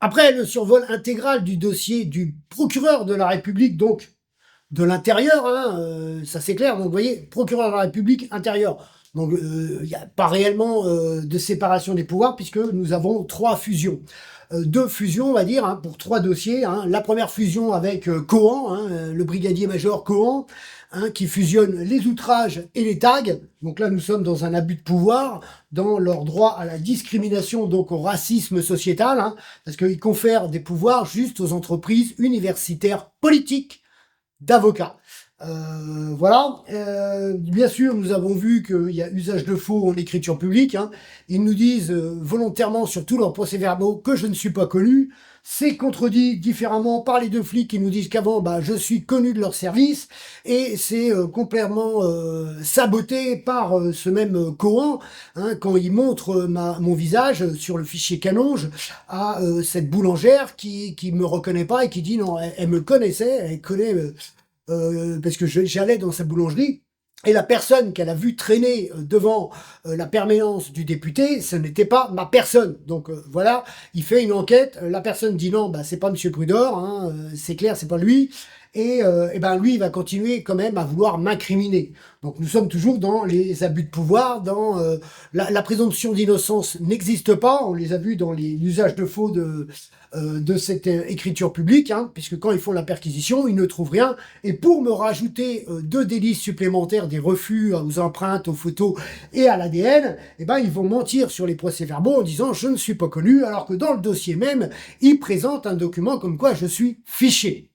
Après le survol intégral du dossier du procureur de la République, donc de l'intérieur, hein, ça c'est clair. Donc vous voyez, procureur de la République intérieur. Donc il n'y a pas réellement de séparation des pouvoirs puisque nous avons 3 fusions. 2 fusions, on va dire, hein, pour 3 dossiers. Hein. La première fusion avec Cohan, hein, le brigadier-major Cohan, hein, qui fusionne les outrages et les tags. Donc là, nous sommes dans un abus de pouvoir, dans leur droit à la discrimination, donc au racisme sociétal, hein, parce qu'ils confèrent des pouvoirs juste aux entreprises universitaires politiques d'avocats. Voilà. Bien sûr, nous avons vu qu'il y a usage de faux en écriture publique. Hein. Ils nous disent volontairement sur tous leurs procès-verbaux que je ne suis pas connu. C'est contredit différemment par les 2 flics qui nous disent qu'avant, je suis connu de leur service. Et c'est complètement saboté par ce même Cohan, hein, quand il montre mon visage sur le fichier Canonge à cette boulangère qui me reconnaît pas et qui dit non, elle me connaissait, elle connaît... parce que j'allais dans sa boulangerie, et la personne qu'elle a vue traîner devant la permanence du député, ce n'était pas ma personne. Donc voilà, il fait une enquête, la personne dit non, c'est pas Monsieur Prudor, hein, c'est clair, c'est pas lui. Et lui, il va continuer quand même à vouloir m'incriminer. Donc nous sommes toujours dans les abus de pouvoir, dans la présomption d'innocence n'existe pas. On les a vus dans l'usage de faux de cette écriture publique, hein, puisque quand ils font la perquisition, ils ne trouvent rien. Et pour me rajouter 2 délices supplémentaires, des refus aux empreintes, aux photos et à l'ADN, ils vont mentir sur les procès-verbaux en disant je ne suis pas connu, alors que dans le dossier même, ils présentent un document comme quoi je suis fiché.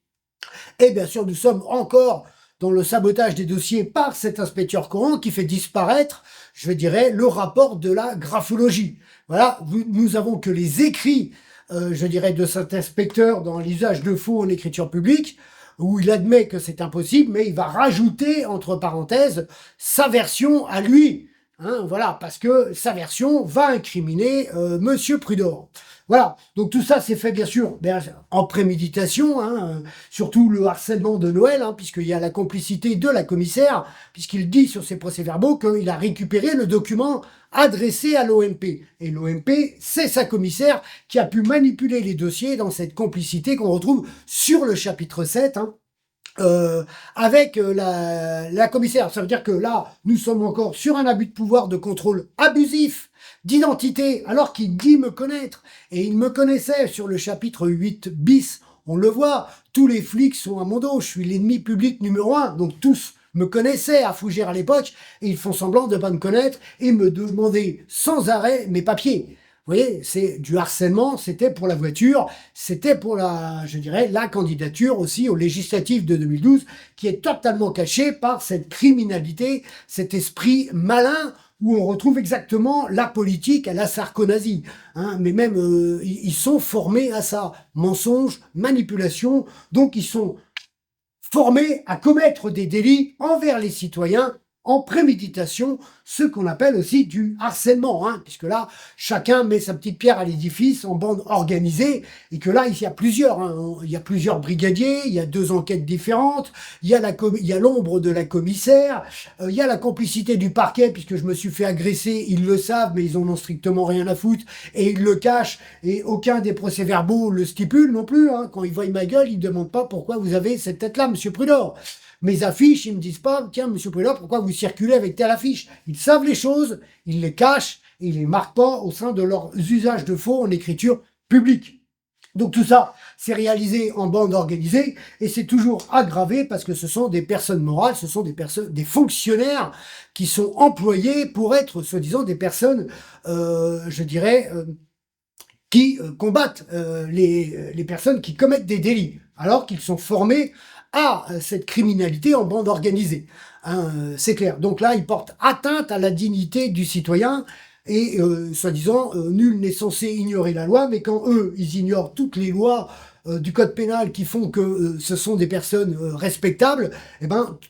Et bien sûr, nous sommes encore dans le sabotage des dossiers par cet inspecteur Cohan qui fait disparaître, je dirais, le rapport de la graphologie. Voilà, nous avons que les écrits, je dirais, de cet inspecteur dans l'usage de faux en écriture publique, où il admet que c'est impossible, mais il va rajouter, entre parenthèses, sa version à lui. Hein, voilà, parce que sa version va incriminer Monsieur Prudor. Voilà, donc tout ça c'est fait bien sûr en préméditation, hein, surtout le harcèlement de Noël, hein, puisqu'il y a la complicité de la commissaire, puisqu'il dit sur ses procès-verbaux qu'il a récupéré le document adressé à l'OMP. Et l'OMP, c'est sa commissaire qui a pu manipuler les dossiers dans cette complicité qu'on retrouve sur le chapitre 7, hein, avec la commissaire. Ça veut dire que là, nous sommes encore sur un abus de pouvoir de contrôle abusif d'identité, alors qu'il dit me connaître. Et il me connaissait sur le chapitre 8 bis. On le voit, tous les flics sont à mon dos. Je suis l'ennemi public numéro 1. Donc tous me connaissaient à Fougères à l'époque, et ils font semblant de ne pas me connaître et me demander sans arrêt mes papiers. Vous voyez, c'est du harcèlement, c'était pour la voiture, c'était pour la candidature aussi aux législatives de 2012, qui est totalement cachée par cette criminalité, cet esprit malin, où on retrouve exactement la politique à la Sarkozy. Hein, mais même, ils sont formés à ça. Mensonge, manipulation, donc ils sont formés à commettre des délits envers les citoyens en préméditation, ce qu'on appelle aussi du harcèlement, hein, puisque là, chacun met sa petite pierre à l'édifice en bande organisée, et que là, il y a plusieurs, hein, il y a plusieurs brigadiers, il y a 2 enquêtes différentes, il y a l'ombre de la commissaire, il y a la complicité du parquet, puisque je me suis fait agresser, ils le savent, mais ils en ont strictement rien à foutre, et ils le cachent, et aucun des procès-verbaux le stipule non plus, hein. Quand ils voient ma gueule, ils ne demandent pas pourquoi vous avez cette tête-là, Monsieur Prudor. Mes affiches, ils me disent pas, tiens, Monsieur Prudor, pourquoi vous circulez avec telle affiche? Ils savent les choses, ils les cachent et ils les marquent pas au sein de leurs usages de faux en écriture publique. Donc tout ça, c'est réalisé en bande organisée et c'est toujours aggravé parce que ce sont des personnes morales, ce sont des fonctionnaires qui sont employés pour être, soi-disant, des personnes, qui combattent les personnes qui commettent des délits, alors qu'ils sont formés à cette criminalité en bande organisée. Hein, c'est clair. Donc là, ils portent atteinte à la dignité du citoyen et, soi-disant, nul n'est censé ignorer la loi, mais quand eux, ils ignorent toutes les lois du code pénal qui font que ce sont des personnes respectables,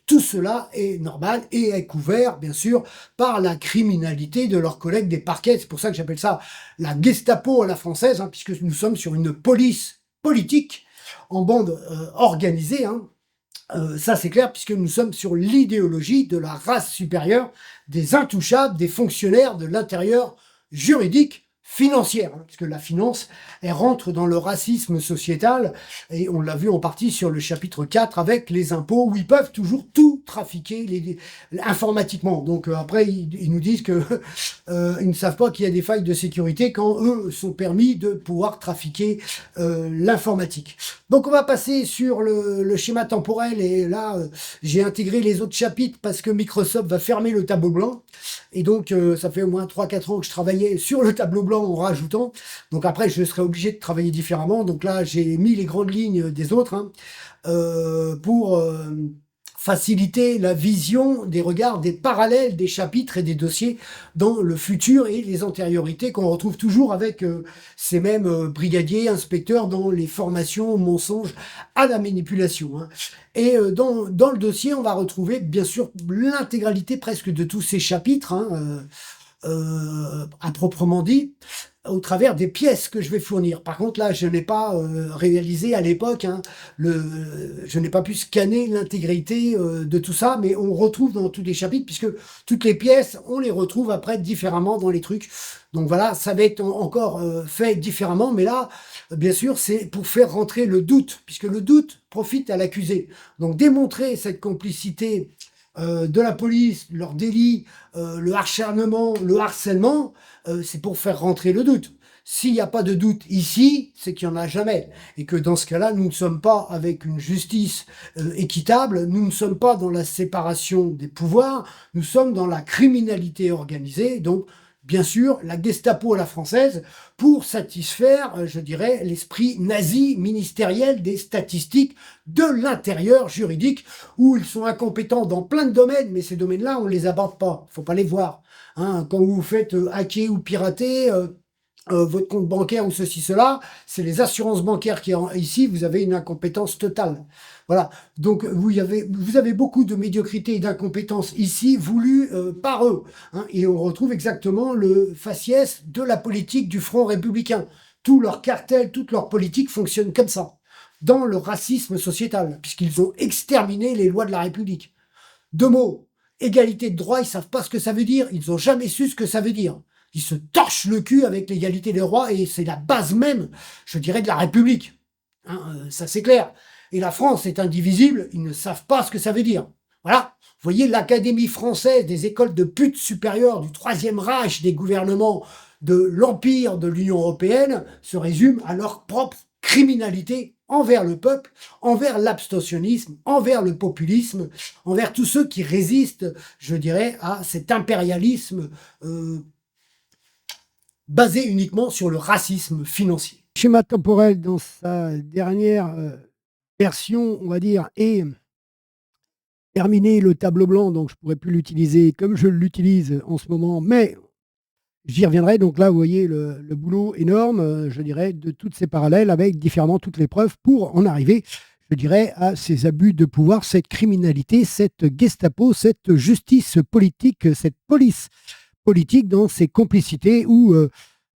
tout cela est normal et est couvert, bien sûr, par la criminalité de leurs collègues des parquets. C'est pour ça que j'appelle ça la Gestapo à la française, hein, puisque nous sommes sur une police politique en bande organisée, hein. Ça c'est clair, puisque nous sommes sur l'idéologie de la race supérieure, des intouchables, des fonctionnaires de l'intérieur juridique financière, hein, parce que la finance, elle rentre dans le racisme sociétal, et on l'a vu en partie sur le chapitre 4 avec les impôts, où ils peuvent toujours tout trafiquer informatiquement. Donc après, ils nous disent que ils ne savent pas qu'il y a des failles de sécurité quand eux sont permis de pouvoir trafiquer l'informatique. Donc on va passer sur le schéma temporel, et là, j'ai intégré les autres chapitres parce que Microsoft va fermer le tableau blanc. Et donc, ça fait au moins 3-4 ans que je travaillais sur le tableau blanc en rajoutant. Donc après, je serai obligé de travailler différemment. Donc là, j'ai mis les grandes lignes des autres, hein, pour faciliter la vision des regards, des parallèles des chapitres et des dossiers dans le futur et les antériorités qu'on retrouve toujours avec ces mêmes brigadiers, inspecteurs dans les formations au mensonge, à la manipulation, hein. Et dans le dossier, on va retrouver bien sûr l'intégralité presque de tous ces chapitres, hein, à proprement dit, au travers des pièces que je vais fournir. Par contre, là, je n'ai pas réalisé à l'époque, hein, je n'ai pas pu scanner l'intégrité de tout ça, mais on retrouve dans tous les chapitres, puisque toutes les pièces, on les retrouve après différemment dans les trucs. Donc voilà, ça va être encore fait différemment, mais là, bien sûr, c'est pour faire rentrer le doute, puisque le doute profite à l'accusé. Donc démontrer cette complicité de la police, leur délit, le acharnement, le harcèlement, c'est pour faire rentrer le doute. S'il n'y a pas de doute ici, c'est qu'il n'y en a jamais. Et que dans ce cas-là, nous ne sommes pas avec une justice équitable, nous ne sommes pas dans la séparation des pouvoirs, nous sommes dans la criminalité organisée, donc bien sûr la Gestapo à la française, pour satisfaire, je dirais, l'esprit nazi ministériel des statistiques de l'intérieur juridique, où ils sont incompétents dans plein de domaines, mais ces domaines-là, on ne les aborde pas, il ne faut pas les voir. Hein, quand vous faites hacker ou pirater votre compte bancaire ou ceci, cela, c'est les assurances bancaires qui, ici, vous avez une incompétence totale. Voilà. Donc, vous avez beaucoup de médiocrité et d'incompétence ici, voulues par eux. Hein, et on retrouve exactement le faciès de la politique du Front républicain. Tout leur cartel, toute leur politique fonctionne comme ça, dans le racisme sociétal, puisqu'ils ont exterminé les lois de la République. Deux mots. Égalité de droit, ils savent pas ce que ça veut dire. Ils n'ont jamais su ce que ça veut dire. Ils se torchent le cul avec l'égalité des droits, et c'est la base même, je dirais, de la République. Hein, ça c'est clair. Et la France est indivisible, ils ne savent pas ce que ça veut dire. Voilà. Vous voyez, l'Académie française des écoles de putes supérieures du Troisième Reich, des gouvernements de l'Empire de l'Union européenne, se résume à leur propre criminalité envers le peuple, envers l'abstentionnisme, envers le populisme, envers tous ceux qui résistent, je dirais, à cet impérialisme basé uniquement sur le racisme financier. Le schéma temporel, dans sa dernière version, on va dire, est terminé. Le tableau blanc, donc je ne pourrais plus l'utiliser comme je l'utilise en ce moment, mais j'y reviendrai. Donc là, vous voyez le boulot énorme, je dirais, de toutes ces parallèles avec différemment toutes les preuves pour en arriver, je dirais, à ces abus de pouvoir, cette criminalité, cette Gestapo, cette justice politique, cette police politique dans ses complicités où,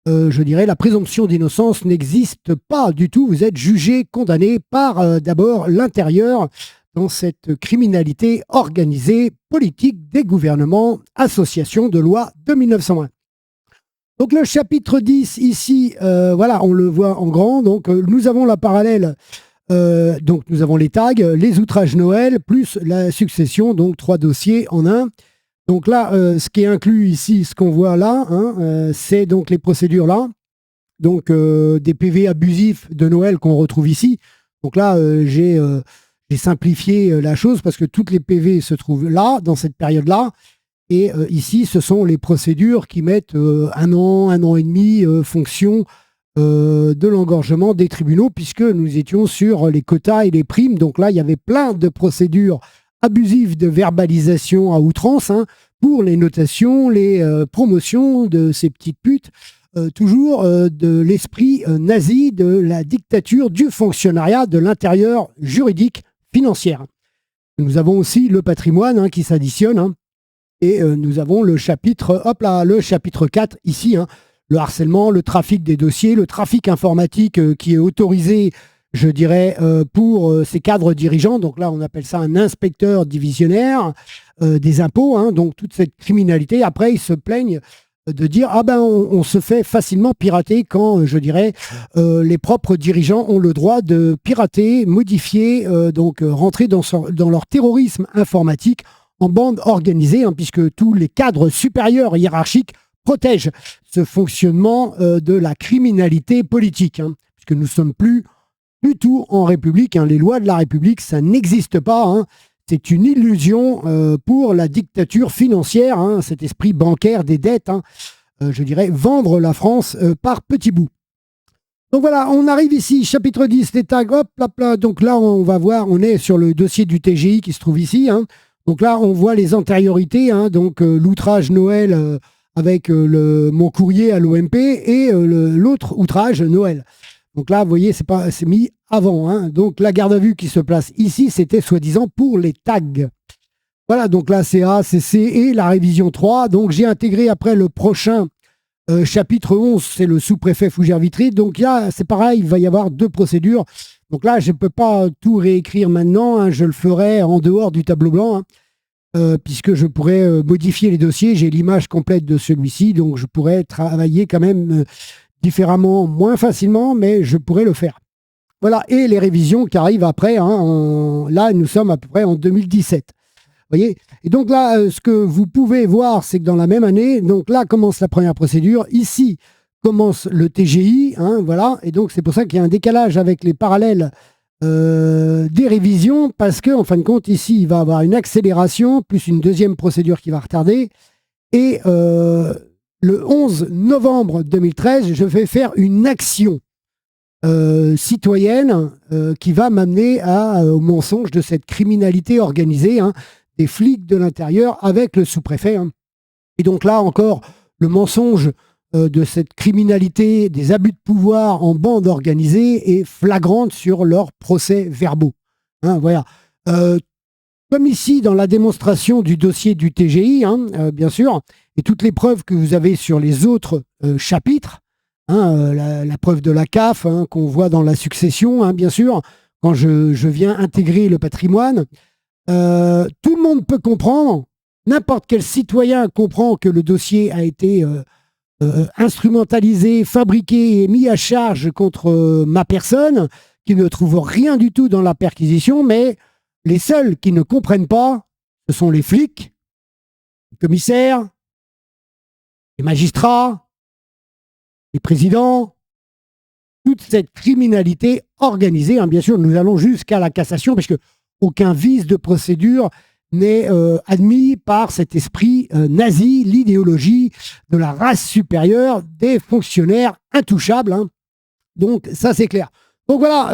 je dirais, la présomption d'innocence n'existe pas du tout. Vous êtes jugé, condamné par d'abord l'intérieur dans cette criminalité organisée, politique des gouvernements, association de loi de 1901. Donc le chapitre 10 ici, voilà, on le voit en grand. Donc nous avons la parallèle, donc nous avons les tags, les outrages Noël, plus la succession, donc 3 dossiers en un. Donc là, ce qui est inclus ici, ce qu'on voit là, hein, c'est donc les procédures là, donc des PV abusifs de Noël qu'on retrouve ici. Donc là, j'ai simplifié la chose parce que toutes les PV se trouvent là, dans cette période-là. Et ici, ce sont les procédures qui mettent 1 an et demi, fonction de l'engorgement des tribunaux, puisque nous étions sur les quotas et les primes. Donc là, il y avait plein de procédures abusives de verbalisation à outrance, hein, pour les notations, les promotions de ces petites putes, toujours de l'esprit nazi, de la dictature du fonctionnariat de l'intérieur juridique financière. Nous avons aussi le patrimoine, hein, qui s'additionne, hein, et nous avons le chapitre, hop là, le chapitre 4 ici, hein, le harcèlement, le trafic des dossiers, le trafic informatique qui est autorisé, je dirais, pour ces cadres dirigeants. Donc là, on appelle ça un inspecteur divisionnaire des impôts, hein, donc toute cette criminalité. Après, ils se plaignent de dire ah ben on se fait facilement pirater quand je dirais les propres dirigeants ont le droit de pirater, modifier, donc rentrer dans leur terrorisme informatique en bande organisée, hein, puisque tous les cadres supérieurs hiérarchiques protègent ce fonctionnement de la criminalité politique, hein, puisque nous ne sommes plus du tout en République, hein. Les lois de la République, ça n'existe pas, hein. C'est une illusion pour la dictature financière, hein, cet esprit bancaire des dettes, hein, je dirais vendre la France par petits bouts. Donc voilà, on arrive ici, chapitre 10, les tags, hop, là, là. Donc là, on va voir, on est sur le dossier du TGI qui se trouve ici, hein. Donc là, on voit les antériorités, hein, donc l'outrage Noël avec mon courrier à l'OMP et l'autre outrage Noël. Donc là, vous voyez, c'est mis avant, hein. Donc la garde à vue qui se place ici, c'était soi-disant pour les tags. Voilà, donc là, c'est A, c'est C et la révision 3. Donc j'ai intégré après le prochain chapitre 11, c'est le sous-préfet Fougères-Vitry. Donc là, c'est pareil, il va y avoir 2 procédures. Donc là, je ne peux pas tout réécrire maintenant, hein, je le ferai en dehors du tableau blanc, hein, puisque je pourrais modifier les dossiers. J'ai l'image complète de celui-ci, donc je pourrais travailler quand même différemment, moins facilement, mais je pourrais le faire. Voilà, et les révisions qui arrivent après, hein, là, nous sommes à peu près en 2017. Vous voyez. Et donc là, ce que vous pouvez voir, c'est que dans la même année, donc là commence la première procédure, ici commence le TGI, hein, voilà, et donc c'est pour ça qu'il y a un décalage avec les parallèles des révisions, parce qu'en fin de compte, ici, il va y avoir une accélération, plus une deuxième procédure qui va retarder, et le 11 novembre 2013, je vais faire une action citoyenne qui va m'amener au mensonge de cette criminalité organisée, hein, des flics de l'intérieur avec le sous-préfet, hein. Et donc là encore, le mensonge de cette criminalité, des abus de pouvoir en bande organisée est flagrante sur leurs procès verbaux, hein, voilà. Comme ici dans la démonstration du dossier du TGI, hein, bien sûr, et toutes les preuves que vous avez sur les autres chapitres, hein, la preuve de la CAF, hein, qu'on voit dans la succession, hein, bien sûr, quand je viens intégrer le patrimoine, tout le monde peut comprendre, n'importe quel citoyen comprend que le dossier a été instrumentalisé, fabriqué et mis à charge contre ma personne, qui ne trouve rien du tout dans la perquisition, mais les seuls qui ne comprennent pas, ce sont les flics, les commissaires, les magistrats, les présidents, toute cette criminalité organisée, hein. Bien sûr, nous allons jusqu'à la cassation, parce que aucun vice de procédure n'est admis par cet esprit nazi, l'idéologie de la race supérieure des fonctionnaires intouchables, hein. Donc ça, c'est clair. Donc voilà,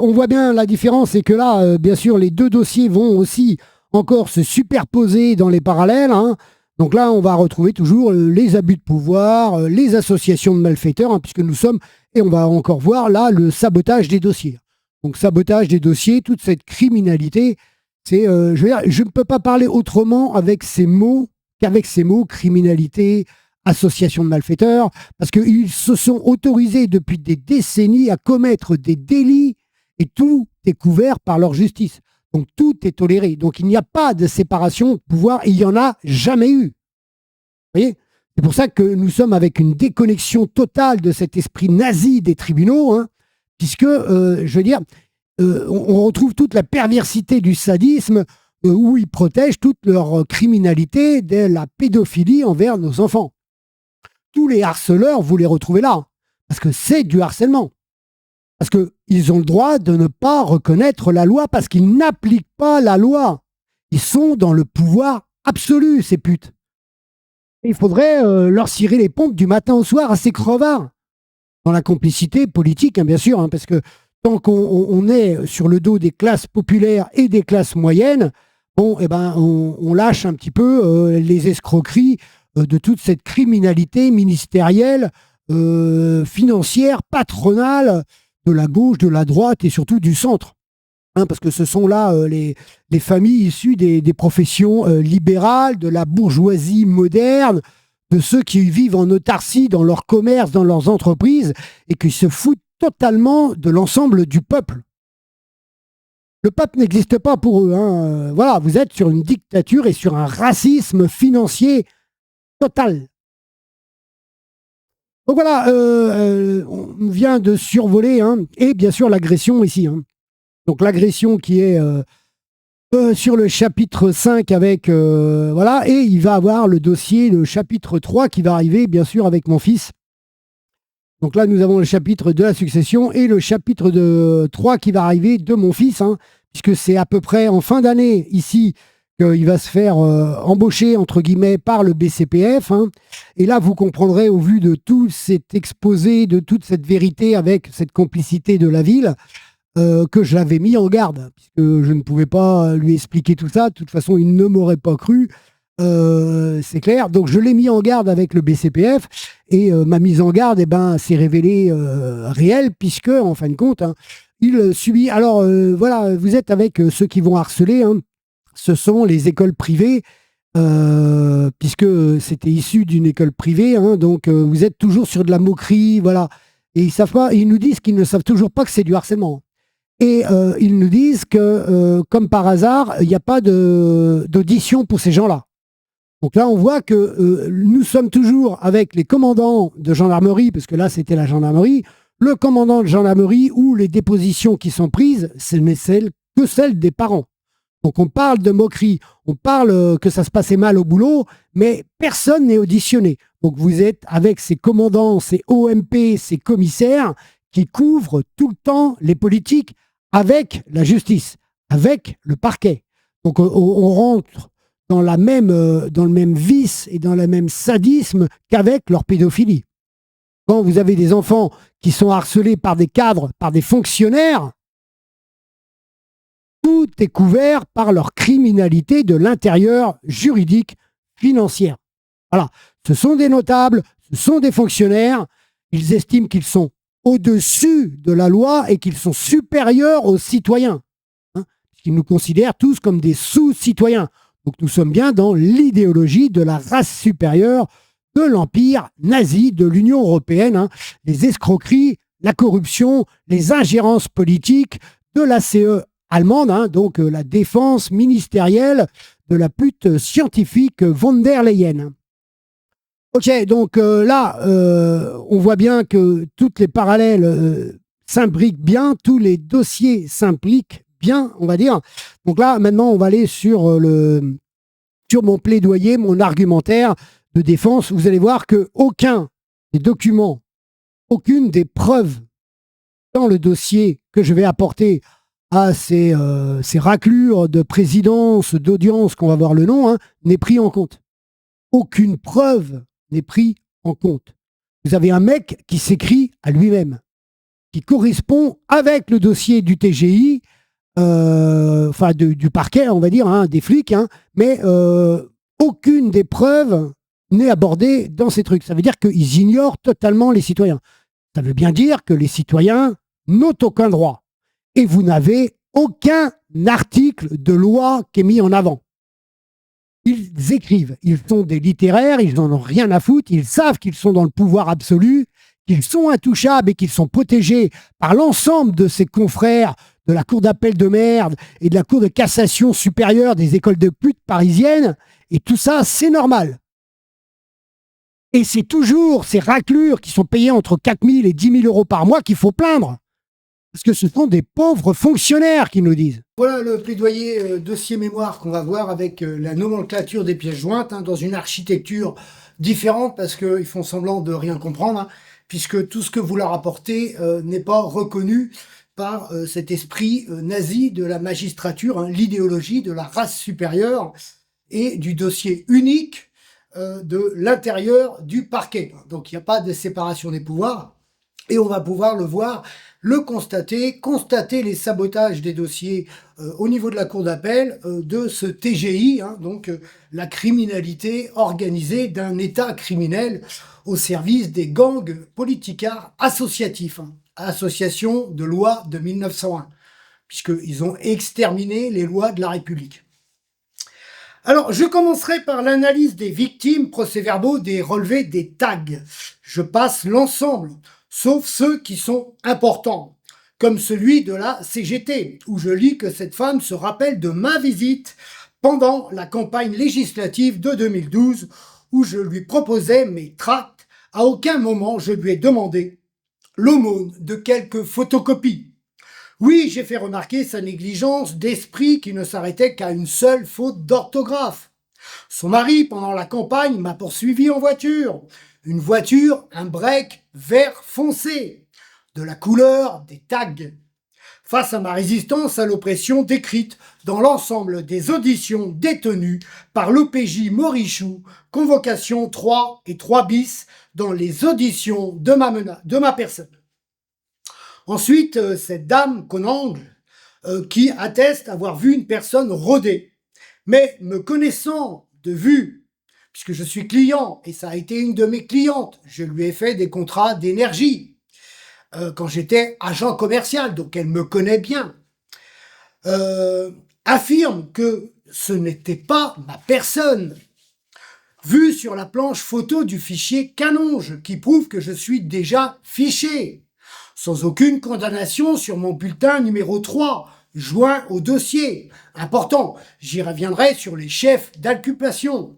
on voit bien la différence, c'est que là, bien sûr, les 2 dossiers vont aussi encore se superposer dans les parallèles, hein. Donc là, on va retrouver toujours les abus de pouvoir, les associations de malfaiteurs, hein, puisque nous sommes, et on va encore voir là, le sabotage des dossiers. Donc sabotage des dossiers, toute cette criminalité, c'est, je veux dire, je ne peux pas parler autrement avec ces mots qu'avec ces mots, criminalité, association de malfaiteurs, parce qu'ils se sont autorisés depuis des décennies à commettre des délits et tout est couvert par leur justice. Donc tout est toléré. Donc il n'y a pas de séparation de pouvoir, il n'y en a jamais eu. Vous voyez ? C'est pour ça que nous sommes avec une déconnexion totale de cet esprit nazi des tribunaux, hein, puisque, je veux dire, on retrouve toute la perversité du sadisme où ils protègent toute leur criminalité de la pédophilie envers nos enfants. Tous les harceleurs, vous les retrouvez là, parce que c'est du harcèlement. Parce qu'ils ont le droit de ne pas reconnaître la loi, parce qu'ils n'appliquent pas la loi. Ils sont dans le pouvoir absolu, ces putes. Et il faudrait leur cirer les pompes du matin au soir à ces crevards. Dans la complicité politique, hein, bien sûr, hein, parce que tant qu'on est sur le dos des classes populaires et des classes moyennes, bon, eh ben, on lâche un petit peu les escroqueries de toute cette criminalité ministérielle, financière, patronale, de la gauche, de la droite et surtout du centre. Hein, parce que ce sont là les familles issues des professions libérales, de la bourgeoisie moderne, de ceux qui vivent en autarcie dans leur commerce, dans leurs entreprises, et qui se foutent totalement de l'ensemble du peuple. Le peuple n'existe pas pour eux, hein. Voilà, vous êtes sur une dictature et sur un racisme financier total. Donc voilà, on vient de survoler, hein, et bien sûr l'agression ici. Hein. Donc l'agression qui est sur le chapitre 5 avec... voilà, et il va avoir le dossier, le chapitre 3 qui va arriver, bien sûr, avec mon fils. Donc là, nous avons le chapitre de la succession et le chapitre 3 qui va arriver de mon fils, hein, puisque c'est à peu près en fin d'année ici qu'il va se faire embaucher, entre guillemets, par le BCPF. Hein. Et là, vous comprendrez, au vu de tout cet exposé, de toute cette vérité avec cette complicité de la ville, que je l'avais mis en garde, puisque je ne pouvais pas lui expliquer tout ça. De toute façon, il ne m'aurait pas cru. C'est clair. Donc, je l'ai mis en garde avec le BCPF et ma mise en garde s'est révélée réelle, puisque, en fin de compte, hein, il subit. Alors, voilà, vous êtes avec ceux qui vont harceler. Hein. Ce sont les écoles privées, puisque c'était issu d'une école privée. Hein, donc, vous êtes toujours sur de la moquerie. Voilà. Et ils savent pas, ils nous disent qu'ils ne savent toujours pas que c'est du harcèlement. Et ils nous disent que, comme par hasard, il n'y a pas d'audition pour ces gens-là. Donc là, on voit que nous sommes toujours avec les commandants de gendarmerie, parce que là, c'était la gendarmerie, le commandant de gendarmerie où les dépositions qui sont prises, ce n'est que celles des parents. Donc on parle de moquerie, on parle que ça se passait mal au boulot, mais personne n'est auditionné. Donc vous êtes avec ces commandants, ces OMP, ces commissaires qui couvrent tout le temps les politiques avec la justice, avec le parquet. Donc on rentre dans le même vice et dans le même sadisme qu'avec leur pédophilie. Quand vous avez des enfants qui sont harcelés par des cadres, par des fonctionnaires, tout est couvert par leur criminalité de l'intérieur juridique financière. Voilà. Ce sont des notables, ce sont des fonctionnaires, ils estiment qu'ils sont au-dessus de la loi et qu'ils sont supérieurs aux citoyens. Hein, ils nous considèrent tous comme des sous-citoyens. Donc nous sommes bien dans l'idéologie de la race supérieure de l'empire nazi de l'Union européenne. Hein, les escroqueries, la corruption, les ingérences politiques de la CE allemande, hein, donc la défense ministérielle de la pute scientifique von der Leyen. Ok, donc là, on voit bien que toutes les parallèles s'imbriquent bien, tous les dossiers s'impliquent bien, on va dire. Donc là, maintenant, on va aller sur mon plaidoyer, mon argumentaire de défense. Vous allez voir que aucun des documents, aucune des preuves dans le dossier que je vais apporter à ces raclures de présidence, d'audience, qu'on va voir le nom, hein, n'est pris en compte. Aucune preuve n'est prise en compte. Vous avez un mec qui s'écrit à lui-même, qui correspond avec le dossier du TGI, enfin du parquet, on va dire, hein, des flics, hein, mais aucune des preuves n'est abordée dans ces trucs. Ça veut dire qu'ils ignorent totalement les citoyens. Ça veut bien dire que les citoyens n'ont aucun droit. Et vous n'avez aucun article de loi qui est mis en avant. Ils écrivent, ils sont des littéraires, ils n'en ont rien à foutre, ils savent qu'ils sont dans le pouvoir absolu, qu'ils sont intouchables et qu'ils sont protégés par l'ensemble de ses confrères de la cour d'appel de merde et de la cour de cassation supérieure des écoles de putes parisiennes. Et tout ça, c'est normal. Et c'est toujours ces raclures qui sont payées entre 4 000 et 10 000 euros par mois qu'il faut plaindre. Parce que ce sont des pauvres fonctionnaires qui nous disent. Voilà le plaidoyer dossier mémoire qu'on va voir avec la nomenclature des pièces jointes, hein, dans une architecture différente, parce qu'ils font semblant de rien comprendre, hein, puisque tout ce que vous leur apportez n'est pas reconnu par cet esprit nazi de la magistrature, hein, l'idéologie de la race supérieure et du dossier unique de l'intérieur du parquet. Donc il n'y a pas de séparation des pouvoirs. Et on va pouvoir le voir, le constater les sabotages des dossiers au niveau de la cour d'appel de ce TGI, hein, donc la criminalité organisée d'un État criminel au service des gangs politicards associatifs, hein, association de loi de 1901, puisqu'ils ont exterminé les lois de la République. Alors, je commencerai par l'analyse des victimes, procès-verbaux, des relevés, des tags. Je passe l'ensemble, sauf ceux qui sont importants, comme celui de la CGT, où je lis que cette femme se rappelle de ma visite pendant la campagne législative de 2012, où je lui proposais mes tracts À aucun moment je lui ai demandé l'aumône de quelques photocopies. Oui, j'ai fait remarquer sa négligence d'esprit qui ne s'arrêtait qu'à une seule faute d'orthographe. Son mari, pendant la campagne, m'a poursuivi en voiture. Une voiture, un break vert foncé, de la couleur des tags. Face à ma résistance à l'oppression décrite dans l'ensemble des auditions détenues par l'OPJ Morichou, convocation 3 et 3 bis dans les auditions de ma personne. Ensuite, cette dame Conangle, qui atteste avoir vu une personne rôder. Mais me connaissant de vue, puisque je suis client, et ça a été une de mes clientes, je lui ai fait des contrats d'énergie quand j'étais agent commercial, donc elle me connaît bien, affirme que ce n'était pas ma personne, vue sur la planche photo du fichier Canonge, qui prouve que je suis déjà fiché, sans aucune condamnation sur mon bulletin numéro 3, joint au dossier. Important, j'y reviendrai sur les chefs d'inculpation.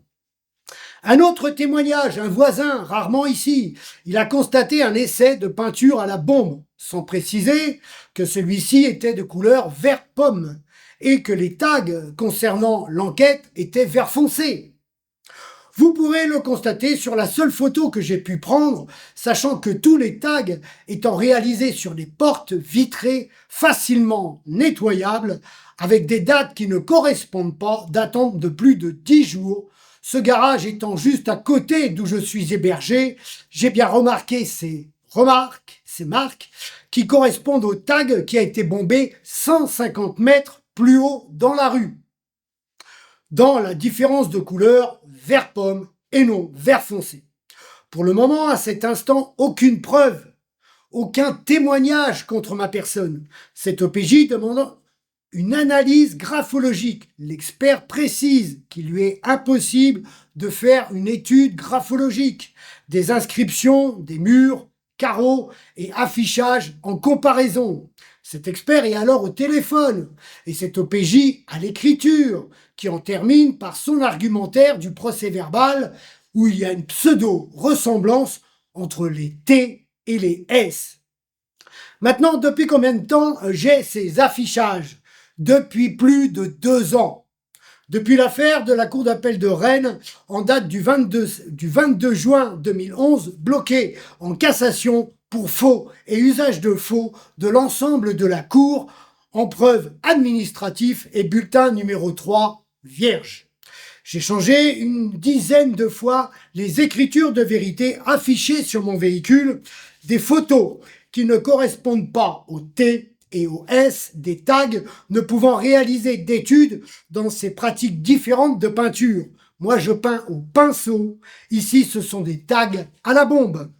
Un autre témoignage, un voisin, rarement ici, il a constaté un essai de peinture à la bombe, sans préciser que celui-ci était de couleur vert pomme et que les tags concernant l'enquête étaient vert foncé. Vous pourrez le constater sur la seule photo que j'ai pu prendre, sachant que tous les tags étant réalisés sur des portes vitrées facilement nettoyables, avec des dates qui ne correspondent pas, datant de plus de 10 jours. Ce garage étant juste à côté d'où je suis hébergé, j'ai bien remarqué ces marques, qui correspondent au tag qui a été bombé 150 mètres plus haut dans la rue. Dans la différence de couleur vert pomme et non vert foncé. Pour le moment, à cet instant, aucune preuve, aucun témoignage contre ma personne. Cette OPJ demandant une analyse graphologique. L'expert précise qu'il lui est impossible de faire une étude graphologique. Des inscriptions, des murs, carreaux et affichages en comparaison. Cet expert est alors au téléphone et cette OPJ à l'écriture, qui en termine par son argumentaire du procès-verbal où il y a une pseudo-ressemblance entre les T et les S. Maintenant, depuis combien de temps j'ai ces affichages? Depuis plus de 2 ans. Depuis l'affaire de la Cour d'appel de Rennes, en date du 22 juin 2011, bloquée en cassation pour faux et usage de faux de l'ensemble de la Cour en preuve administrative et bulletin numéro 3 vierge. J'ai changé une dizaine de fois les écritures de vérité affichées sur mon véhicule, des photos qui ne correspondent pas au T et au S, des tags ne pouvant réaliser d'études dans ces pratiques différentes de peinture. Moi, je peins au pinceau. Ici, ce sont des tags à la bombe.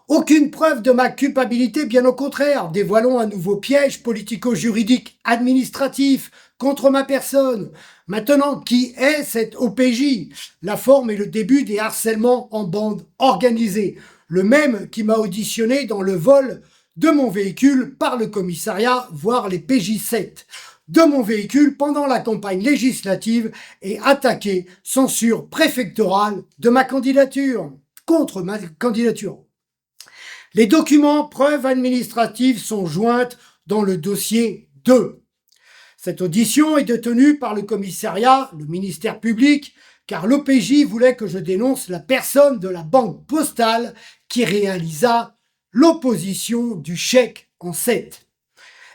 Aucune preuve de ma culpabilité, bien au contraire. Dévoilons un nouveau piège politico-juridique administratif contre ma personne. Maintenant, qui est cette OPJ? La forme et le début des harcèlements en bande organisée. Le même qui m'a auditionné dans le vol de mon véhicule par le commissariat, voire les PJ7, de mon véhicule pendant la campagne législative et attaqué censure préfectorale de ma candidature, contre ma candidature. Les documents, preuves administratives sont jointes dans le dossier 2. Cette audition est détenue par le commissariat, le ministère public, car l'OPJ voulait que je dénonce la personne de la banque postale qui réalisa l'opposition du chèque en 7.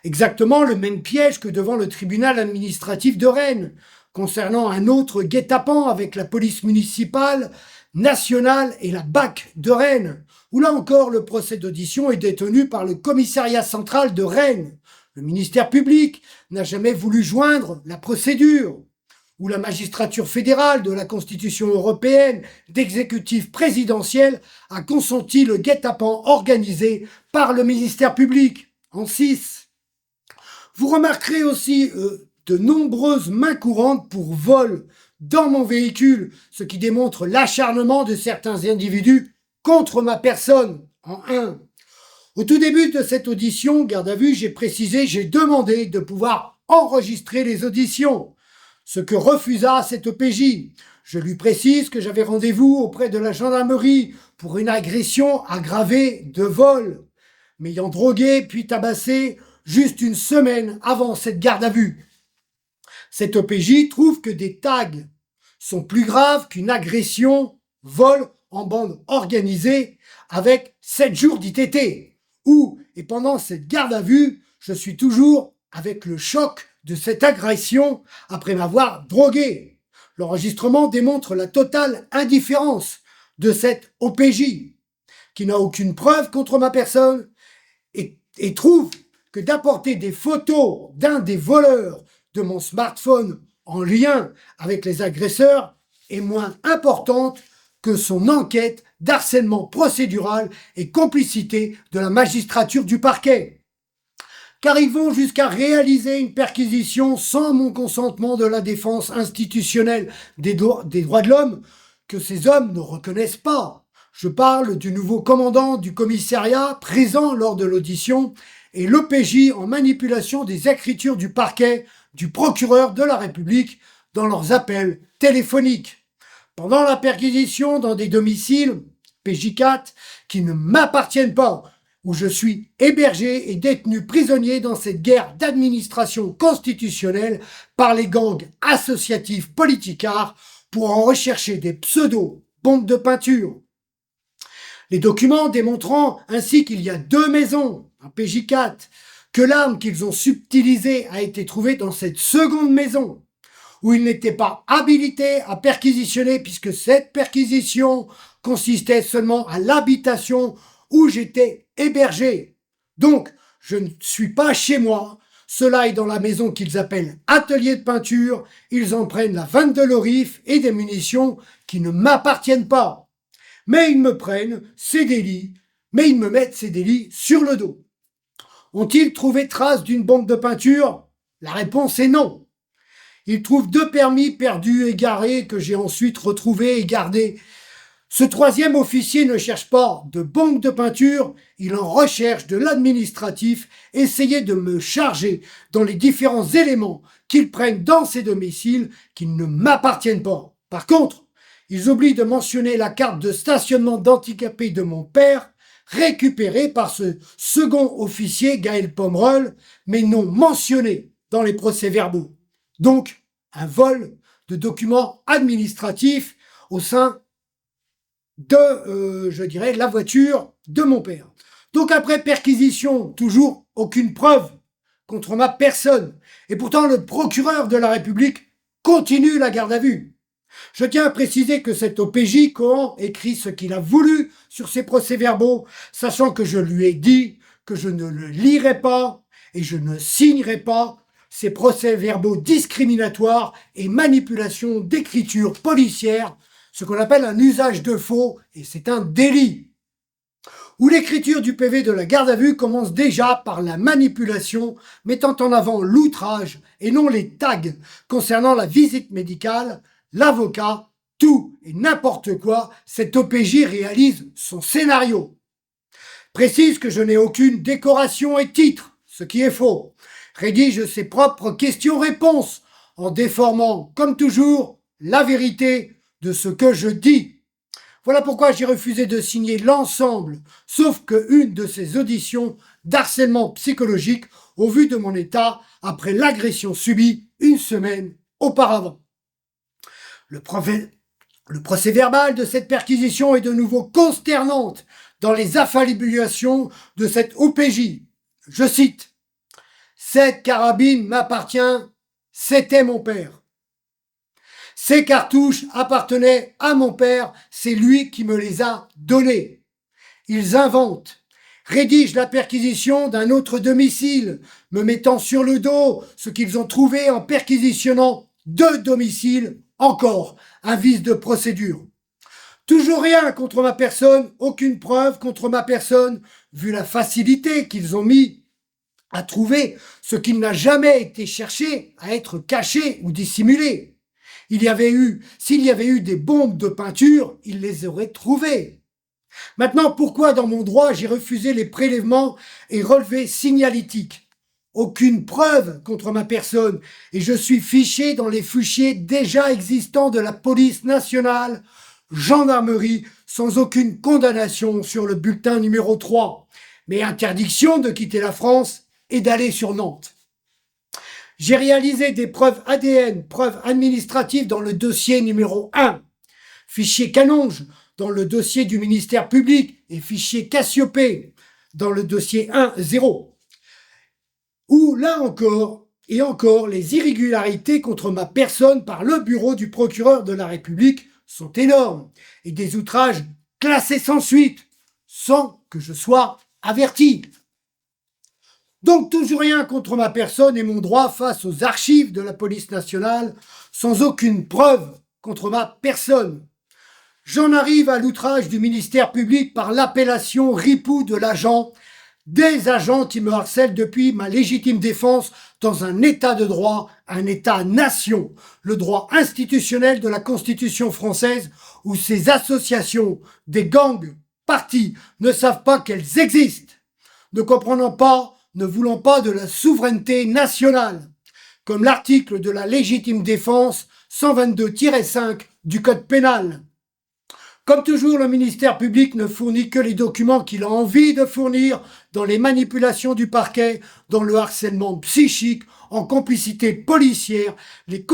Exactement le même piège que devant le tribunal administratif de Rennes, concernant un autre guet-apens avec la police municipale, nationale et la BAC de Rennes, où là encore le procès d'audition est détenu par le commissariat central de Rennes. Le ministère public n'a jamais voulu joindre la procédure, où la magistrature fédérale de la Constitution européenne d'exécutif présidentiel a consenti le guet-apens organisé par le ministère public en 6. Vous remarquerez aussi de nombreuses mains courantes pour vol dans mon véhicule, ce qui démontre l'acharnement de certains individus contre ma personne en 1. Au tout début de cette audition, garde à vue, j'ai demandé de pouvoir enregistrer les auditions, ce que refusa cette OPJ. Je lui précise que j'avais rendez-vous auprès de la gendarmerie pour une agression aggravée de vol, m'ayant drogué puis tabassé juste une semaine avant cette garde à vue. Cette OPJ trouve que des tags sont plus graves qu'une agression, vol en bande organisée avec 7 jours d'ITT. Où, et pendant cette garde à vue, je suis toujours avec le choc de cette agression après m'avoir drogué. L'enregistrement démontre la totale indifférence de cette OPJ, qui n'a aucune preuve contre ma personne et trouve que d'apporter des photos d'un des voleurs de mon smartphone en lien avec les agresseurs est moins importante que son enquête d'harcèlement procédural et complicité de la magistrature du parquet. Car ils vont jusqu'à réaliser une perquisition sans mon consentement de la défense institutionnelle des droits de l'homme que ces hommes ne reconnaissent pas. Je parle du nouveau commandant du commissariat présent lors de l'audition et l'OPJ en manipulation des écritures du parquet du procureur de la République dans leurs appels téléphoniques. Pendant la perquisition dans des domiciles, PJ4, qui ne m'appartiennent pas, où je suis hébergé et détenu prisonnier dans cette guerre d'administration constitutionnelle par les gangs associatifs politicards pour en rechercher des pseudo-bombes de peinture. Les documents démontrant ainsi qu'il y a 2 maisons, un PJ4, que l'arme qu'ils ont subtilisée a été trouvée dans cette seconde maison, où ils n'étaient pas habilités à perquisitionner puisque cette perquisition consistait seulement à l'habitation où j'étais hébergé. Donc, je ne suis pas chez moi. Cela est dans la maison qu'ils appellent atelier de peinture. Ils en prennent la 22 lorif et des munitions qui ne m'appartiennent pas. Mais ils me prennent ces délits, mais ils me mettent ces délits sur le dos. Ont-ils trouvé trace d'une bombe de peinture? La réponse est non. Ils trouvent 2 permis perdus égarés que j'ai ensuite retrouvés et gardés. Ce 3e officier ne cherche pas de bombe de peinture, il en recherche de l'administratif, essayer de me charger dans les différents éléments qu'ils prennent dans ces domiciles qui ne m'appartiennent pas. Par contre, ils oublient de mentionner la carte de stationnement d'handicapé de mon père, récupérée par ce second officier Gaël Pomerol, mais non mentionnée dans les procès-verbaux. Donc, un vol de documents administratifs au sein de, la voiture de mon père. Donc après perquisition, toujours aucune preuve contre ma personne. Et pourtant, le procureur de la République continue la garde à vue. Je tiens à préciser que cet OPJ Cohan écrit ce qu'il a voulu sur ses procès-verbaux, sachant que je lui ai dit que je ne le lirai pas et je ne signerai pas ces procès-verbaux discriminatoires et manipulation d'écriture policière, ce qu'on appelle un usage de faux, et c'est un délit. Où l'écriture du PV de la garde à vue commence déjà par la manipulation, mettant en avant l'outrage et non les tags concernant la visite médicale, l'avocat, tout et n'importe quoi, cet OPJ réalise son scénario. Précise que je n'ai aucune décoration et titre, ce qui est faux. Rédige ses propres questions-réponses en déformant, comme toujours, la vérité de ce que je dis. Voilà pourquoi j'ai refusé de signer l'ensemble, sauf qu'une de ces auditions d'harcèlement psychologique au vu de mon état après l'agression subie une semaine auparavant. Le procès-verbal de cette perquisition est de nouveau consternante dans les affabulations de cette OPJ. Je cite « Cette carabine m'appartient, c'était mon père. Ces cartouches appartenaient à mon père, c'est lui qui me les a données. Ils inventent, rédigent la perquisition d'un autre domicile, me mettant sur le dos ce qu'ils ont trouvé en perquisitionnant 2 domiciles, encore un vice de procédure. Toujours rien contre ma personne, aucune preuve contre ma personne, vu la facilité qu'ils ont mis à trouver ce qui n'a jamais été cherché à être caché ou dissimulé. S'il y avait eu des bombes de peinture, ils les auraient trouvées. Maintenant, pourquoi dans mon droit j'ai refusé les prélèvements et relevés signalétiques? aucune preuve contre ma personne et je suis fiché dans les fichiers déjà existants de la police nationale, gendarmerie, sans aucune condamnation sur le bulletin numéro 3, mais interdiction de quitter la France et d'aller sur Nantes. J'ai réalisé des preuves ADN, preuves administratives dans le dossier numéro 1, fichier Canonge dans le dossier du ministère public et fichier Cassiopée dans le dossier 1-0. Où, là encore, et encore, les irrégularités contre ma personne par le bureau du procureur de la République sont énormes et des outrages classés sans suite, sans que je sois averti. Donc toujours rien contre ma personne et mon droit face aux archives de la police nationale, sans aucune preuve contre ma personne. J'en arrive à l'outrage du ministère public par l'appellation ripou de l'agent, des agents qui me harcèlent depuis ma légitime défense dans un état de droit, un état-nation, le droit institutionnel de la Constitution française où ces associations, des gangs, partis, ne savent pas qu'elles existent, ne comprenant pas, ne voulant pas de la souveraineté nationale, comme l'article de la légitime défense 122-5 du Code pénal. Comme toujours, le ministère public ne fournit que les documents qu'il a envie de fournir dans les manipulations du parquet, dans le harcèlement psychique, en complicité policière, les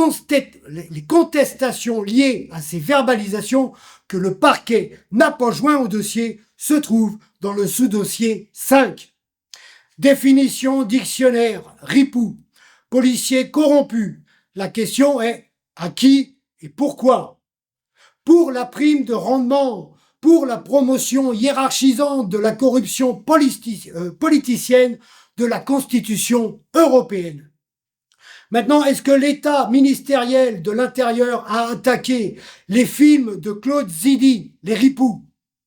contestations liées à ces verbalisations que le parquet n'a pas joint au dossier se trouvent dans le sous-dossier 5. Définition dictionnaire, ripou, policier corrompu. La question est à qui et pourquoi ? Pour la prime de rendement, pour la promotion hiérarchisante de la corruption politicienne de la Constitution européenne. Maintenant, est-ce que l'État ministériel de l'Intérieur a attaqué les films de Claude Zidi, les ripoux?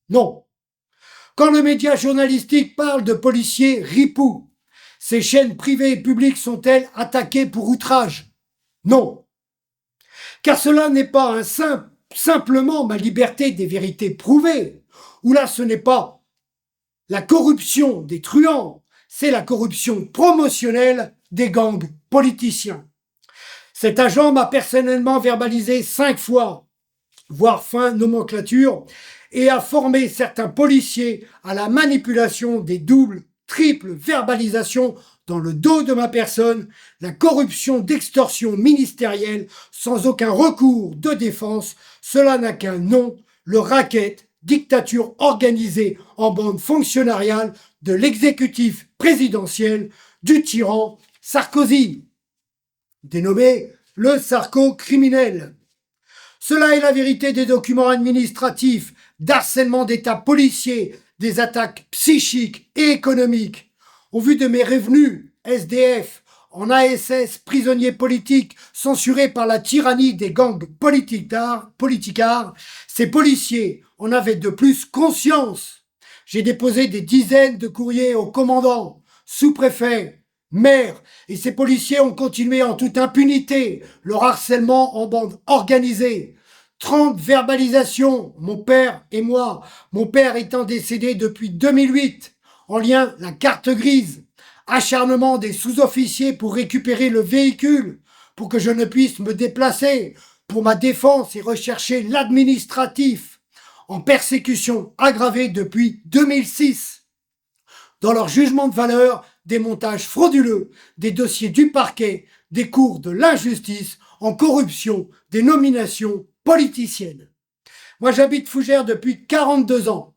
Non. Quand le média journalistique parle de policiers ripoux, ces chaînes privées et publiques sont-elles attaquées pour outrage? Non. Car cela n'est pas simplement ma liberté des vérités prouvées, où là ce n'est pas la corruption des truands, c'est la corruption promotionnelle des gangs politiciens. Cet agent m'a personnellement verbalisé 5 fois, voire fin nomenclature, et a formé certains policiers à la manipulation des doubles, triples verbalisations dans le dos de ma personne, la corruption d'extorsion ministérielle sans aucun recours de défense, cela n'a qu'un nom, le racket, dictature organisée en bande fonctionnariale de l'exécutif présidentiel du tyran Sarkozy, dénommé le Sarko-criminel. Cela est la vérité des documents administratifs, d'harcèlement d'état policier, des attaques psychiques et économiques. Au vu de mes revenus, SDF, en ASS, prisonniers politiques, censurés par la tyrannie des gangs politicards, ces policiers en avaient de plus conscience. J'ai déposé des dizaines de courriers aux commandants, sous-préfets, maires, et ces policiers ont continué en toute impunité leur harcèlement en bande organisée. 30 verbalisations, mon père et moi, mon père étant décédé depuis 2008, en lien la carte grise, acharnement des sous-officiers pour récupérer le véhicule, pour que je ne puisse me déplacer, pour ma défense et rechercher l'administratif, en persécution aggravée depuis 2006. Dans leur jugement de valeur, des montages frauduleux, des dossiers du parquet, des cours de l'injustice, en corruption, des nominations politiciennes. Moi, j'habite Fougères depuis 42 ans.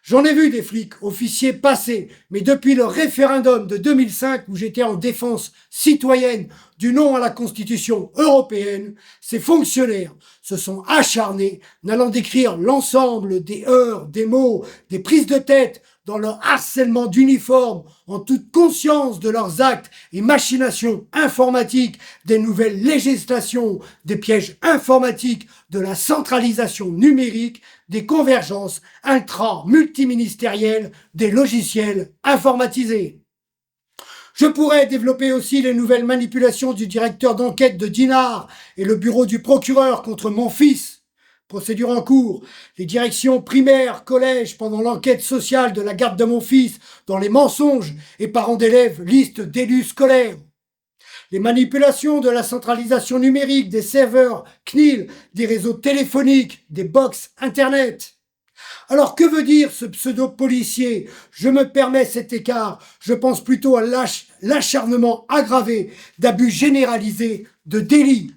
J'en ai vu des flics, officiers passer, mais depuis le référendum de 2005 où j'étais en défense citoyenne du non à la Constitution européenne, ces fonctionnaires se sont acharnés, n'allant décrire l'ensemble des heurts, des mots, des prises de tête dans leur harcèlement d'uniforme, en toute conscience de leurs actes et machinations informatiques, des nouvelles législations, des pièges informatiques, de la centralisation numérique, des convergences intra-multiministérielles, des logiciels informatisés. Je pourrais développer aussi les nouvelles manipulations du directeur d'enquête de Dinard et le bureau du procureur contre mon fils, Procédure en cours. Les directions primaires, collèges, pendant l'enquête sociale de la garde de mon fils, dans les mensonges et parents d'élèves, liste d'élus scolaires. Les manipulations de la centralisation numérique des serveurs CNIL, des réseaux téléphoniques, des box Internet. Alors que veut dire ce pseudo-policier? Je me permets cet écart. Je pense plutôt à l'acharnement aggravé d'abus généralisés, de délits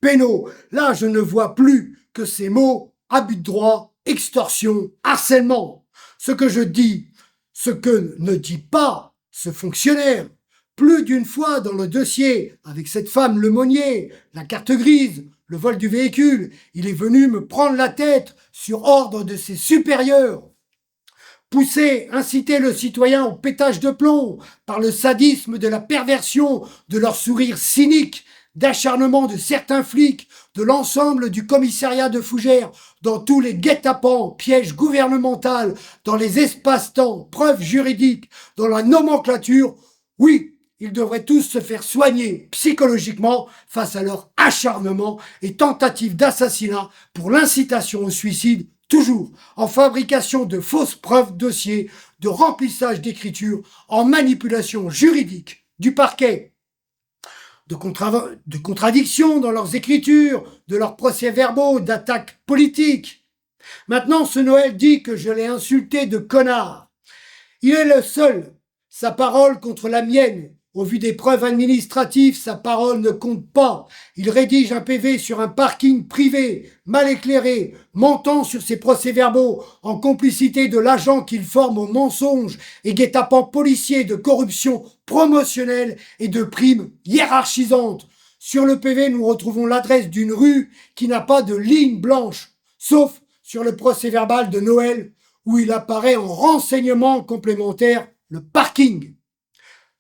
pénaux. Là, je ne vois plus que ces mots: abus de droit, extorsion, harcèlement. Ce que je dis, ce que ne dit pas ce fonctionnaire. Plus d'une fois dans le dossier, avec cette femme Lemonnier, la carte grise, le vol du véhicule, il est venu me prendre la tête sur ordre de ses supérieurs. Pousser, inciter le citoyen au pétage de plomb par le sadisme de la perversion, de leur sourire cynique, d'acharnement de certains flics, de l'ensemble du commissariat de Fougères, dans tous les guet-apens, pièges gouvernementaux, dans les espaces-temps, preuves juridiques, dans la nomenclature. Oui, ils devraient tous se faire soigner psychologiquement face à leur acharnement et tentative d'assassinat pour l'incitation au suicide, toujours en fabrication de fausses preuves dossiers, de remplissage d'écriture, en manipulation juridique du parquet, de contradictions dans leurs écritures, de leurs procès-verbaux, d'attaques politiques. Maintenant, ce Noël dit que je l'ai insulté de connard. Il est le seul. Sa parole contre la mienne. Au vu des preuves administratives, sa parole ne compte pas. Il rédige un PV sur un parking privé, mal éclairé, mentant sur ses procès-verbaux, en complicité de l'agent qu'il forme au mensonge et guet-apens policier de corruption promotionnelle et de primes hiérarchisantes. Sur le PV, nous retrouvons l'adresse d'une rue qui n'a pas de ligne blanche, sauf sur le procès-verbal de Noël, où il apparaît en renseignement complémentaire le parking.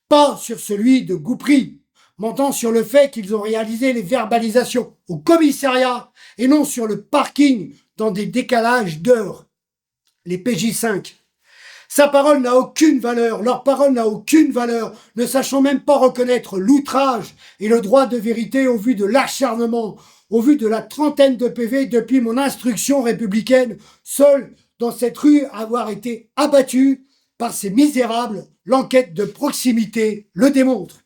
Pas sur celui de Goupry, mentant sur le fait qu'ils ont réalisé les verbalisations au commissariat et non sur le parking dans des décalages d'heures. Les PJ5. Sa parole n'a aucune valeur, leur parole n'a aucune valeur, ne sachant même pas reconnaître l'outrage et le droit de vérité au vu de l'acharnement, au vu de la trentaine de PV depuis mon instruction républicaine, seul dans cette rue à avoir été abattu par ces misérables. L'enquête de proximité le démontre.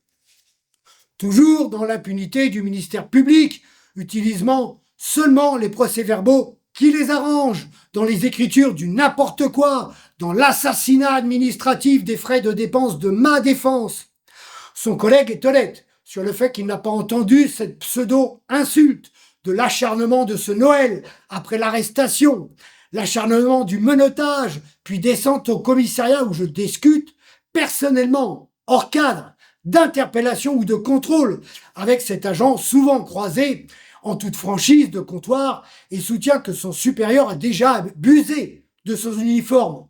Toujours dans l'impunité du ministère public, utilisant seulement les procès-verbaux qui les arrangent, dans les écritures du n'importe quoi, dans l'assassinat administratif des frais de dépense de ma défense. Son collègue est honnête sur le fait qu'il n'a pas entendu cette pseudo-insulte de l'acharnement de ce Noël après l'arrestation, l'acharnement du menottage, puis descente au commissariat où je discute personnellement, hors cadre, d'interpellation ou de contrôle, avec cet agent souvent croisé en toute franchise de comptoir et soutient que son supérieur a déjà abusé de son uniforme,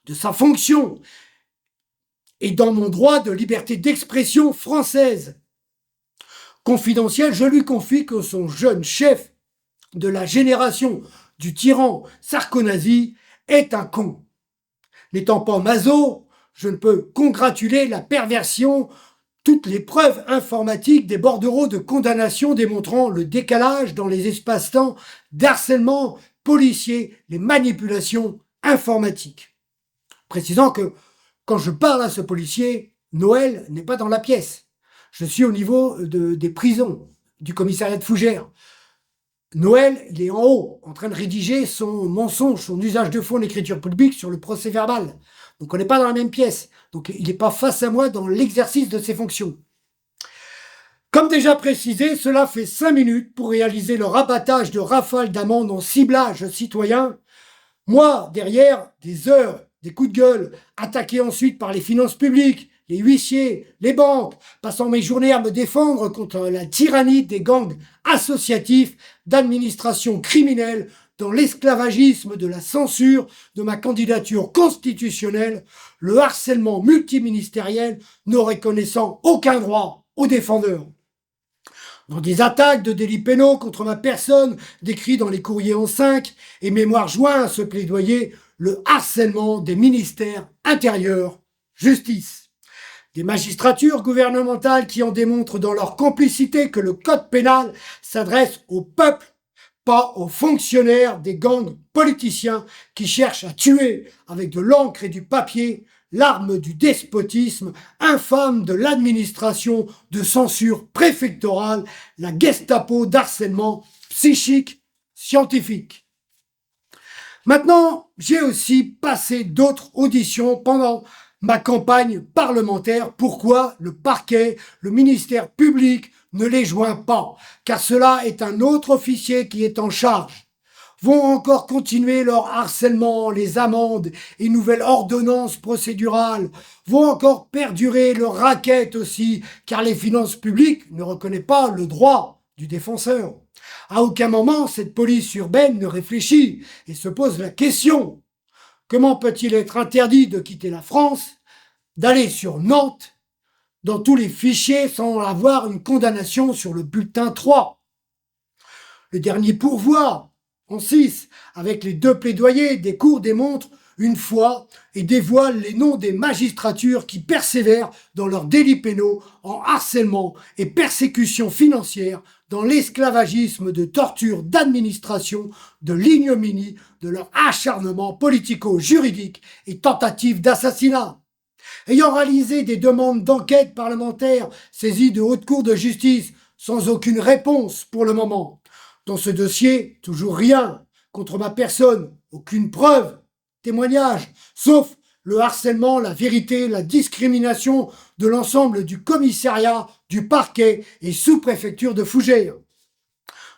de sa fonction et dans mon droit de liberté d'expression française. Confidentiel, je lui confie que son jeune chef de la génération du tyran Sarkozy est un con. N'étant pas maso, je ne peux congratuler la perversion, toutes les preuves informatiques des bordereaux de condamnation démontrant le décalage dans les espaces-temps d'harcèlement policier, les manipulations informatiques. Précisant que quand je parle à ce policier, Noël n'est pas dans la pièce. Je suis au niveau des prisons, du commissariat de Fougères. Noël, il est en haut, en train de rédiger son mensonge, son usage de faux en écriture publique sur le procès verbal. Donc on n'est pas dans la même pièce. Donc il n'est pas face à moi dans l'exercice de ses fonctions. Comme déjà précisé, cela fait 5 minutes pour réaliser le rabattage de rafales d'amende en ciblage citoyen. Moi, derrière, des heures, des coups de gueule, attaqués ensuite par les finances publiques, les huissiers, les banques, passant mes journées à me défendre contre la tyrannie des gangs associatifs d'administration criminelle dans l'esclavagisme de la censure de ma candidature constitutionnelle, le harcèlement multiministériel ne reconnaissant aucun droit aux défendeurs. Dans des attaques de délits pénaux contre ma personne, décrits dans les courriers en 5 et mémoires joints à ce plaidoyer, le harcèlement des ministères intérieurs, justice. Des magistratures gouvernementales qui en démontrent dans leur complicité que le code pénal s'adresse au peuple, pas aux fonctionnaires des gangs politiciens qui cherchent à tuer avec de l'encre et du papier l'arme du despotisme infâme de l'administration de censure préfectorale, la Gestapo d'harcèlement psychique scientifique. Maintenant, j'ai aussi passé d'autres auditions pendant ma campagne parlementaire. Pourquoi le parquet, le ministère public ne les joint pas? Car cela est un autre officier qui est en charge. Vont encore continuer leur harcèlement, les amendes et nouvelles ordonnances procédurales, vont encore perdurer leur racket aussi, car les finances publiques ne reconnaissent pas le droit du défenseur. À aucun moment, cette police urbaine ne réfléchit et se pose la question: comment peut-il être interdit de quitter la France, d'aller sur Nantes, dans tous les fichiers sans avoir une condamnation sur le bulletin 3? Le dernier pourvoi, en 6, avec les 2 plaidoyers des cours démontre une fois et dévoile les noms des magistratures qui persévèrent dans leurs délits pénaux en harcèlement et persécution financière, dans l'esclavagisme de torture d'administration, de l'ignominie, de leur acharnement politico-juridique et tentative d'assassinat. Ayant réalisé des demandes d'enquête parlementaire saisies de haute cour de justice sans aucune réponse pour le moment. Dans ce dossier, toujours rien contre ma personne, aucune preuve, témoignage, sauf le harcèlement, la vérité, la discrimination de l'ensemble du commissariat, du parquet et sous-préfecture de Fougères.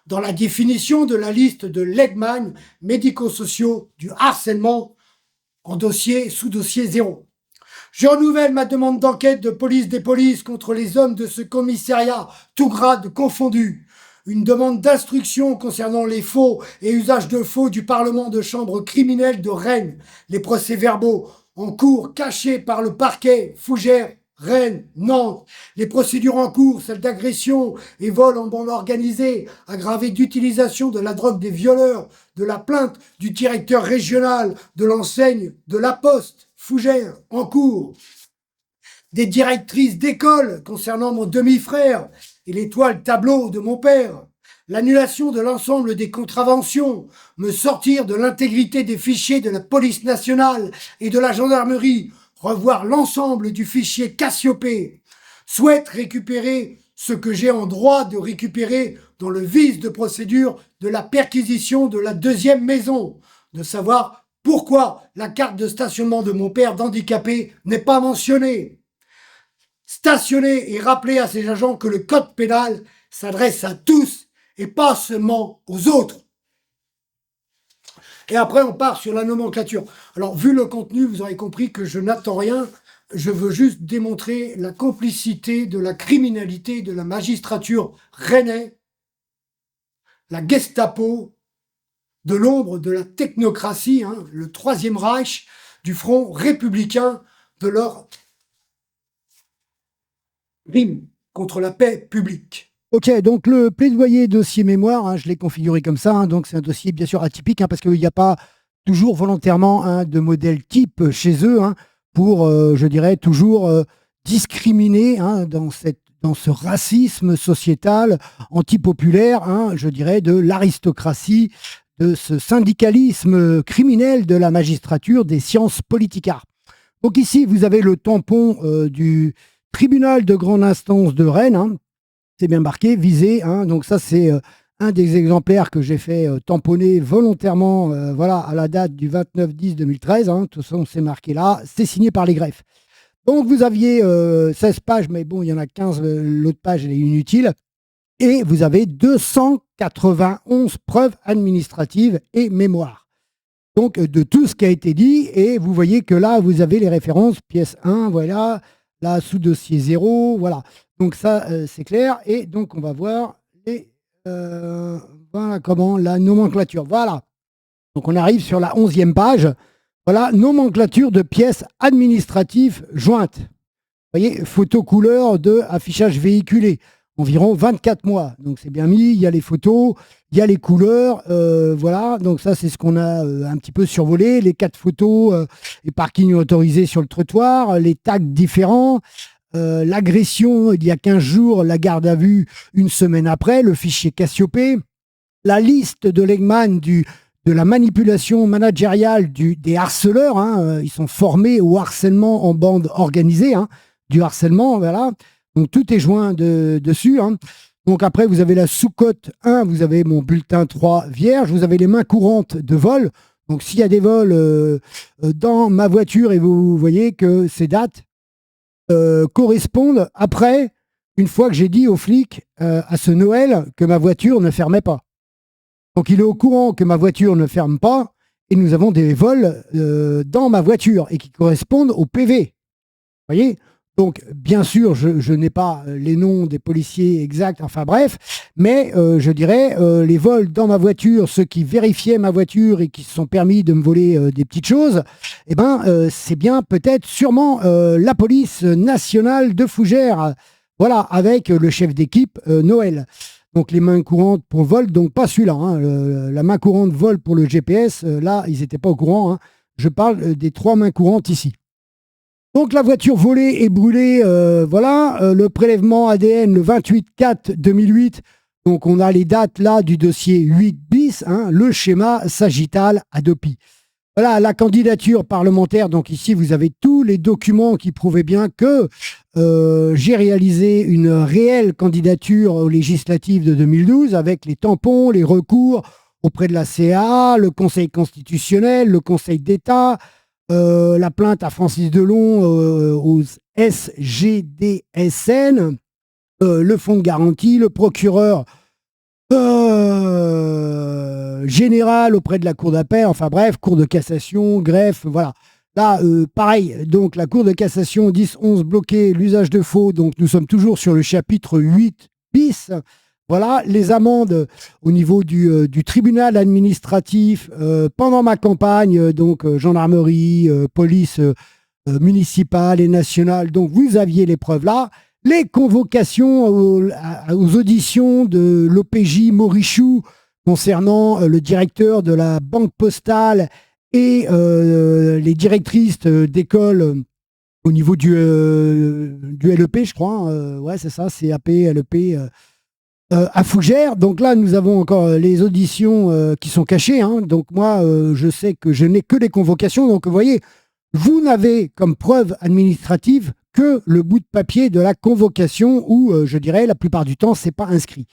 Dans la définition de la liste de Legman médico-sociaux du harcèlement en dossier sous-dossier 0. Je renouvelle ma demande d'enquête de police des polices contre les hommes de ce commissariat, tout grade confondu. Une demande d'instruction concernant les faux et usages de faux du Parlement de chambre criminelle de Rennes. Les procès-verbaux en cours cachés par le parquet, Fougères, Rennes, Nantes. Les procédures en cours, celles d'agression et vol en bande organisée, aggravées d'utilisation de la drogue des violeurs, de la plainte du directeur régional de l'enseigne de la Poste, Fougères, en cours. Des directrices d'école concernant mon demi-frère et l'étoile tableau de mon père. L'annulation de l'ensemble des contraventions, me sortir de l'intégrité des fichiers de la police nationale et de la gendarmerie, revoir l'ensemble du fichier Cassiopée. Souhaite récupérer ce que j'ai en droit de récupérer dans le vice de procédure de la perquisition de la 2e maison, de savoir pourquoi la carte de stationnement de mon père d'handicapé n'est pas mentionnée. Stationner et rappeler à ces agents que le code pénal s'adresse à tous et pas seulement aux autres. Et après, on part sur la nomenclature. Alors, vu le contenu, vous aurez compris que je n'attends rien. Je veux juste démontrer la complicité de la criminalité de la magistrature rennais, la Gestapo, de l'ombre de la technocratie, le 3e Reich, du front républicain, de leur rime contre la paix publique. Ok, donc le plaidoyer dossier mémoire, je l'ai configuré comme ça, donc c'est un dossier bien sûr atypique, parce qu'il n'y a pas toujours volontairement de modèle type chez eux, pour, je dirais, toujours discriminer dans ce racisme sociétal antipopulaire, je dirais, de l'aristocratie, de ce syndicalisme criminel de la magistrature des sciences politicaires. Donc ici, vous avez le tampon du tribunal de grande instance de Rennes, c'est bien marqué, visé, donc ça c'est un des exemplaires que j'ai fait tamponner volontairement à la date du 29/10/2013, de toute façon c'est marqué là, c'est signé par les greffes. Donc vous aviez 16 pages, mais bon, il y en a 15, l'autre page elle est inutile, et vous avez 291 preuves administratives et mémoires. Donc de tout ce qui a été dit, et vous voyez que là vous avez les références, pièce 1, voilà, là sous dossier 0, voilà. Donc ça c'est clair, et donc on va voir la nomenclature, voilà. Donc on arrive sur la 11e page, voilà, nomenclature de pièces administratives jointes. Vous voyez, photo couleur de affichage véhiculé, environ 24 mois. Donc c'est bien mis, il y a les photos, il y a les couleurs, voilà. Donc ça c'est ce qu'on a un petit peu survolé, les 4 photos, les parkings autorisés sur le trottoir, les tags différents, l'agression il y a 15 jours, la garde à vue une semaine après, le fichier Cassiopée, la liste de Legman de la manipulation managériale des harceleurs. Hein, ils sont formés au harcèlement en bande organisée, hein, du harcèlement, voilà. Donc tout est joint dessus. Hein. Donc après, vous avez la sous-cote 1, vous avez mon bulletin 3 vierge, vous avez les mains courantes de vol. Donc s'il y a des vols dans ma voiture et vous voyez que ces dates correspondent après, une fois que j'ai dit aux flics à ce Noël que ma voiture ne fermait pas. Donc il est au courant que ma voiture ne ferme pas et nous avons des vols dans ma voiture et qui correspondent au PV. Vous voyez ? Donc, bien sûr, je n'ai pas les noms des policiers exacts, enfin bref, mais je dirais, les vols dans ma voiture, ceux qui vérifiaient ma voiture et qui se sont permis de me voler des petites choses, eh ben, c'est bien peut-être sûrement la police nationale de Fougères, voilà, avec le chef d'équipe Noël. Donc, les mains courantes pour le vol, donc pas celui-là, hein, la main courante vol pour le GPS, là, ils n'étaient pas au courant, hein. Je parle des 3 mains courantes ici. Donc la voiture volée et brûlée, voilà, le prélèvement ADN le 28/4/2008, donc on a les dates là du dossier 8 bis, hein, le schéma sagittal Adopi. Voilà, la candidature parlementaire, donc ici vous avez tous les documents qui prouvaient bien que j'ai réalisé une réelle candidature aux législatives de 2012 avec les tampons, les recours auprès de la CA, le Conseil constitutionnel, le Conseil d'État, la plainte à Francis Delon aux SGDSN, le fonds de garantie, le procureur général auprès de la Cour d'appel, enfin bref, Cour de cassation, greffe, voilà. Là, pareil, donc la Cour de cassation 10-11 bloqué, l'usage de faux, donc nous sommes toujours sur le chapitre 8 bis. Voilà, les amendes au niveau du tribunal administratif pendant ma campagne, donc gendarmerie, police municipale et nationale, donc vous aviez les preuves là. Les convocations aux auditions de l'OPJ Morichou concernant le directeur de la banque postale et les directrices d'école au niveau du LEP, je crois. Ouais, c'est ça, CAP, LEP. À Fougères. Donc là, nous avons encore les auditions qui sont cachées. Hein. Donc moi, je sais que je n'ai que les convocations. Donc vous voyez, vous n'avez comme preuve administrative que le bout de papier de la convocation où, je dirais, la plupart du temps, c'est pas inscrit.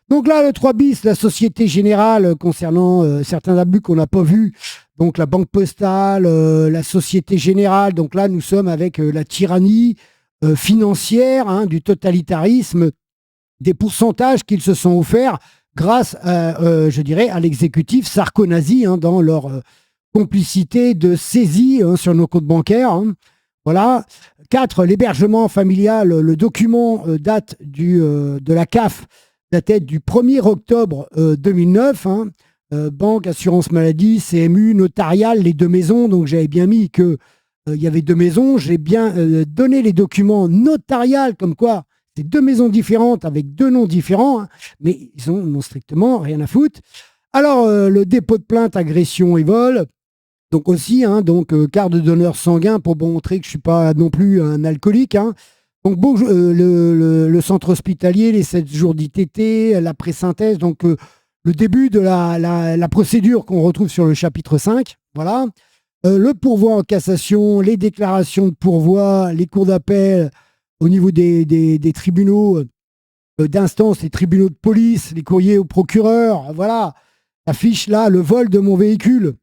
Donc là, le 3 bis, la Société Générale concernant certains abus qu'on n'a pas vus. Donc la Banque Postale, la Société Générale. Donc là, nous sommes avec la tyrannie financière, hein, du totalitarisme, des pourcentages qu'ils se sont offerts grâce, je dirais, à l'exécutif sarko-nazi, hein, dans leur complicité de saisie sur nos comptes bancaires. Hein. Voilà. 4, l'hébergement familial. Le document date de la CAF, datait du 1er octobre 2009. Hein. Banque, assurance maladie, CMU, notarial, les 2 maisons. Donc j'avais bien mis qu'il y avait 2 maisons. J'ai bien donné les documents notariales comme quoi c'est 2 maisons différentes avec 2 noms différents, hein, mais ils n'ont strictement rien à foutre. Alors, le dépôt de plainte, agression et vol, donc aussi, hein, donc, carte de donneur sanguin pour montrer que je ne suis pas non plus un alcoolique. Hein. Donc, le centre hospitalier, les 7 jours d'ITT, la présynthèse, donc le début de la procédure qu'on retrouve sur le chapitre 5. Voilà. Le pourvoi en cassation, les déclarations de pourvoi, les cours d'appel, au niveau des tribunaux d'instance, les tribunaux de police, les courriers au procureur, voilà, la fiche là, le vol de mon véhicule,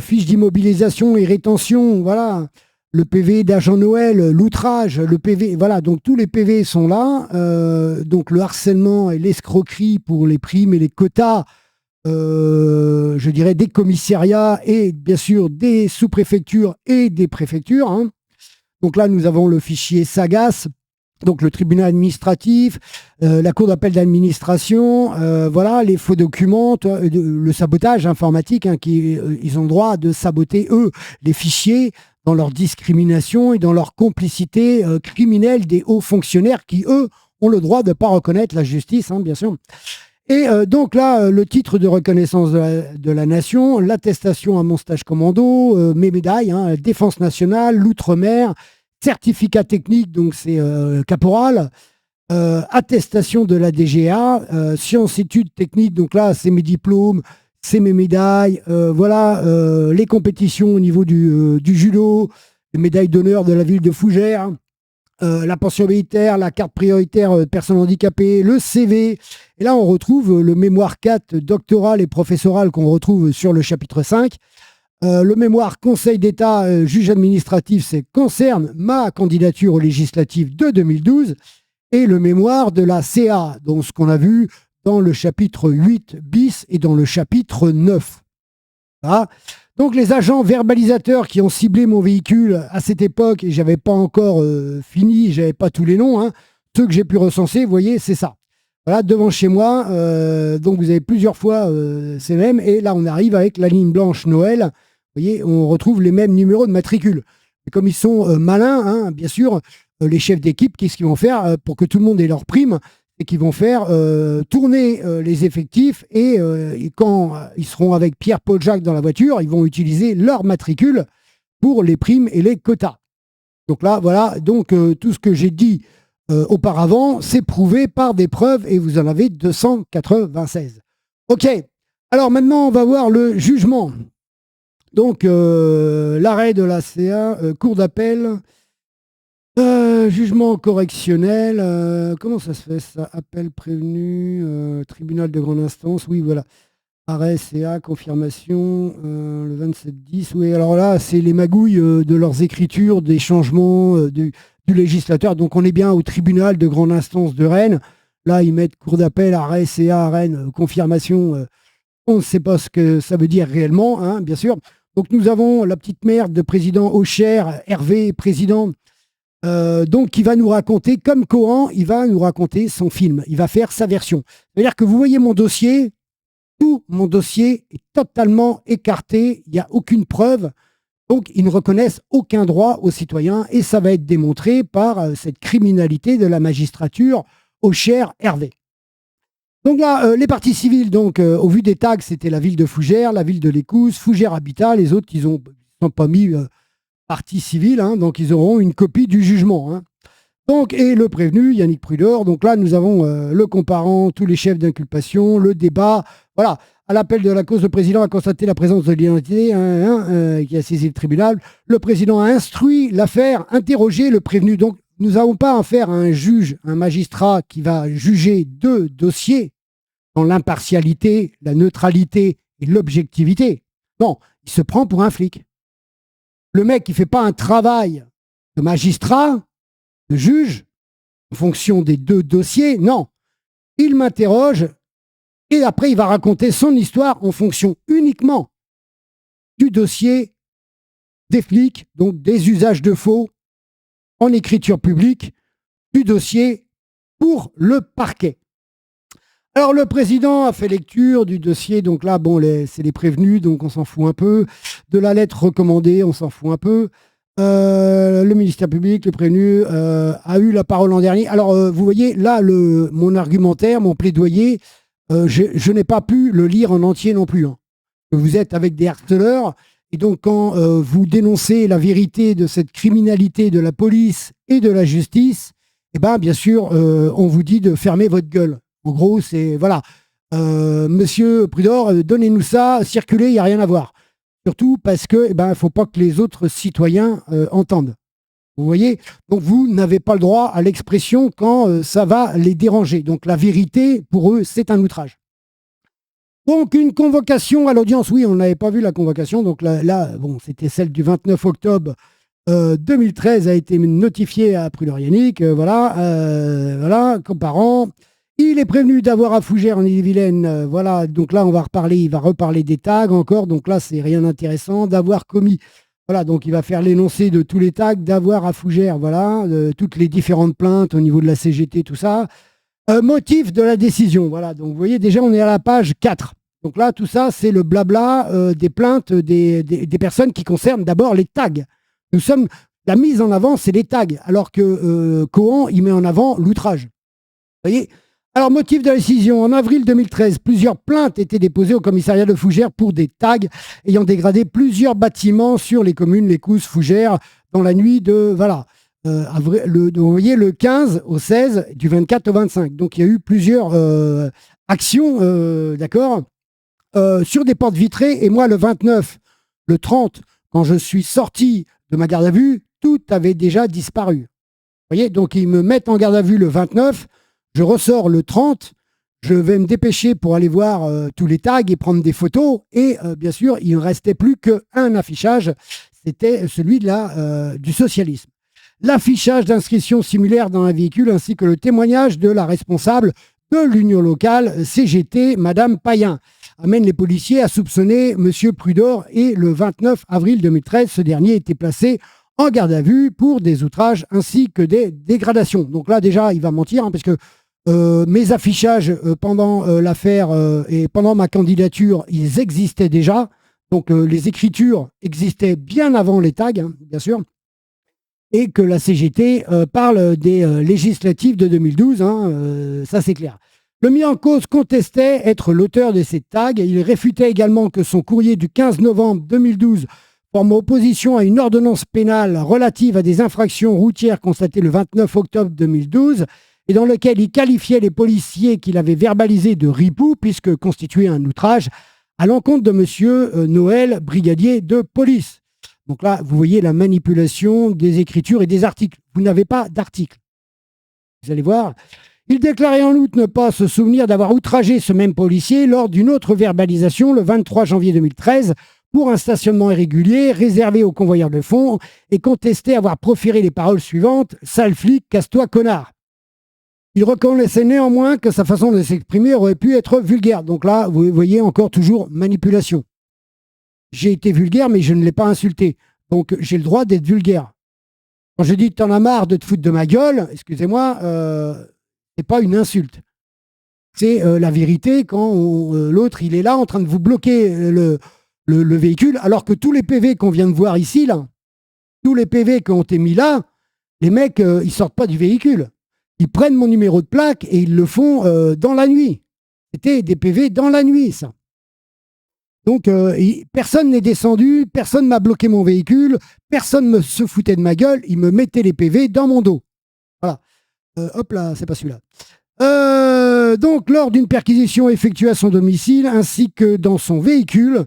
fiche d'immobilisation et rétention, voilà, le PV d'agent Noël, l'outrage, le PV, voilà, donc tous les PV sont là, donc le harcèlement et l'escroquerie pour les primes et les quotas, je dirais des commissariats et bien sûr des sous-préfectures et des préfectures, hein. Donc là, nous avons le fichier SAGAS, donc le tribunal administratif, la cour d'appel d'administration, voilà, les faux documents, le sabotage informatique, hein, ils ont le droit de saboter, eux, les fichiers dans leur discrimination et dans leur complicité criminelle des hauts fonctionnaires qui, eux, ont le droit de ne pas reconnaître la justice, hein, bien sûr. Et donc là, le titre de reconnaissance de la nation, l'attestation à mon stage commando, mes médailles, hein, défense nationale, l'outre-mer, certificat technique, donc c'est caporal, attestation de la DGA, sciences, études, techniques, donc là, c'est mes diplômes, c'est mes médailles, voilà, les compétitions au niveau du judo, les médailles d'honneur de la ville de Fougères, la pension militaire, la carte prioritaire personnes handicapées, le CV. Et là, on retrouve le mémoire 4 doctoral et professoral qu'on retrouve sur le chapitre 5. Le mémoire Conseil d'État, juge administratif, c'est concerne ma candidature aux législatives de 2012. Et le mémoire de la CA, donc ce qu'on a vu dans le chapitre 8 bis et dans le chapitre 9. Voilà. Donc les agents verbalisateurs qui ont ciblé mon véhicule à cette époque, et j'avais pas encore fini, j'avais pas tous les noms, hein, ceux que j'ai pu recenser, vous voyez, c'est ça. Voilà, devant chez moi, donc vous avez plusieurs fois ces mêmes, et là on arrive avec la ligne blanche Noël, vous voyez, on retrouve les mêmes numéros de matricule. Et comme ils sont malins, hein, bien sûr, les chefs d'équipe, qu'est-ce qu'ils vont faire pour que tout le monde ait leur prime? Et qui vont faire tourner les effectifs et quand ils seront avec Pierre-Paul Jacques dans la voiture, ils vont utiliser leur matricule pour les primes et les quotas. Donc là, voilà, donc tout ce que j'ai dit auparavant, c'est prouvé par des preuves et vous en avez 296. Ok, alors maintenant on va voir le jugement. Donc l'arrêt de la CA, cour d'appel. Jugement correctionnel, comment ça se fait ça? Appel prévenu, tribunal de grande instance, oui voilà. Arrêt CA, confirmation, le 27-10, oui alors là c'est les magouilles de leurs écritures, des changements du législateur, donc on est bien au tribunal de grande instance de Rennes, là ils mettent cour d'appel, arrêt CA, Rennes, confirmation, on ne sait pas ce que ça veut dire réellement, hein, bien sûr. Donc nous avons la petite merde de président Aucher, Hervé, président. Donc, qui va nous raconter, comme Cohan, il va nous raconter son film. Il va faire sa version. C'est-à-dire que vous voyez mon dossier, tout mon dossier est totalement écarté. Il n'y a aucune preuve. Donc, ils ne reconnaissent aucun droit aux citoyens et ça va être démontré par cette criminalité de la magistrature au cher Hervé. Donc là, les parties civiles, donc, au vu des tags, c'était la ville de Fougères, la ville de l'Écouse, Fougères Habitat. Les autres, ils n'ont pas mis partie civile, hein, donc ils auront une copie du jugement. Hein. Donc, et le prévenu, Yannick Prudor. Donc là, nous avons le comparant, tous les chefs d'inculpation, le débat. Voilà, à l'appel de la cause, le président a constaté la présence de l'identité qui a saisi le tribunal. Le président a instruit l'affaire, interrogé le prévenu. Donc, nous n'avons pas affaire à un juge, un magistrat qui va juger deux dossiers dans l'impartialité, la neutralité et l'objectivité. Non, il se prend pour un flic. Le mec, il ne fait pas un travail de magistrat, de juge, en fonction des deux dossiers. Non, il m'interroge et après, il va raconter son histoire en fonction uniquement du dossier des flics, donc des usages de faux en écriture publique, du dossier pour le parquet. Alors, le président a fait lecture du dossier, donc là, bon, c'est les prévenus, donc on s'en fout un peu. De la lettre recommandée, on s'en fout un peu. Le ministère public, le prévenu, a eu la parole l'an dernier. Alors, vous voyez, là, mon argumentaire, mon plaidoyer, je n'ai pas pu le lire en entier non plus. Hein. Vous êtes avec des harceleurs, et donc quand vous dénoncez la vérité de cette criminalité de la police et de la justice, eh ben, bien sûr, on vous dit de fermer votre gueule. En gros, c'est, voilà, monsieur Prudor, donnez-nous ça, circulez, il n'y a rien à voir. Surtout parce que, il ne faut pas que les autres citoyens entendent. Vous voyez? Donc, vous n'avez pas le droit à l'expression quand ça va les déranger. Donc, la vérité, pour eux, c'est un outrage. Donc, une convocation à l'audience. Oui, on n'avait pas vu la convocation. Donc là bon, c'était celle du 29 octobre 2013, a été notifiée à Prudor Yannick. Voilà, comparant. Il est prévenu d'avoir à Fougères en Ille-et-Vilaine, voilà, donc là on va reparler, il va reparler des tags encore, donc là c'est rien d'intéressant, d'avoir commis, voilà, donc il va faire l'énoncé de tous les tags, d'avoir à Fougères, voilà, toutes les différentes plaintes au niveau de la CGT, tout ça. Motif de la décision, voilà, donc vous voyez déjà on est à la page 4. Donc là tout ça c'est le blabla des plaintes des personnes qui concernent d'abord les tags. La mise en avant c'est les tags, alors que Cohan il met en avant l'outrage. Vous voyez? Alors, motif de la décision. En avril 2013, plusieurs plaintes étaient déposées au commissariat de Fougères pour des tags ayant dégradé plusieurs bâtiments sur les communes L'Écouse, Fougères, dans la nuit de... Voilà. vous voyez, le 15 au 16, du 24 au 25. Donc, il y a eu plusieurs actions, d'accord, sur des portes vitrées. Et moi, le 29, le 30, quand je suis sorti de ma garde à vue, tout avait déjà disparu. Vous voyez, donc ils me mettent en garde à vue le 29, je ressors le 30, je vais me dépêcher pour aller voir tous les tags et prendre des photos. Et bien sûr, il ne restait plus qu'un affichage, c'était celui du socialisme. L'affichage d'inscription similaire dans un véhicule ainsi que le témoignage de la responsable de l'union locale CGT, Madame Payen, amène les policiers à soupçonner Monsieur Prudor et le 29 avril 2013, ce dernier était placé en garde à vue pour des outrages ainsi que des dégradations. Donc là déjà, il va mentir parce que mes affichages pendant l'affaire et pendant ma candidature, ils existaient déjà. Donc les écritures existaient bien avant les tags, bien sûr. Et que la CGT parle des législatives de 2012, ça c'est clair. Le mis en cause contestait être l'auteur de ces tags. Il réfutait également que son courrier du 15 novembre 2012 forme opposition à une ordonnance pénale relative à des infractions routières constatées le 29 octobre 2012 et dans lequel il qualifiait les policiers qu'il avait verbalisés de ripoux puisque constituait un outrage à l'encontre de monsieur Noël, brigadier de police. Donc là, vous voyez la manipulation des écritures et des articles. Vous n'avez pas d'article. Vous allez voir. Il déclarait en outre ne pas se souvenir d'avoir outragé ce même policier lors d'une autre verbalisation le 23 janvier 2013 pour un stationnement irrégulier réservé aux convoyeurs de fonds et contestait avoir proféré les paroles suivantes « Sale flic, casse-toi, connard ». Il reconnaissait néanmoins que sa façon de s'exprimer aurait pu être vulgaire. Donc là, vous voyez encore toujours manipulation. J'ai été vulgaire, mais je ne l'ai pas insulté. Donc j'ai le droit d'être vulgaire. Quand je dis « t'en as marre de te foutre de ma gueule », excusez-moi, c'est pas une insulte. C'est la vérité quand l'autre, il est là en train de vous bloquer le véhicule, alors que tous les PV qu'on vient de voir ici, là, tous les PV qui ont été mis là, les mecs, ils sortent pas du véhicule. Ils prennent mon numéro de plaque et ils le font dans la nuit. C'était des PV dans la nuit, ça. Donc, personne n'est descendu, personne m'a bloqué mon véhicule, personne ne se foutait de ma gueule, ils me mettaient les PV dans mon dos. Voilà. Hop là, c'est pas celui-là. Donc, lors d'une perquisition effectuée à son domicile, ainsi que dans son véhicule,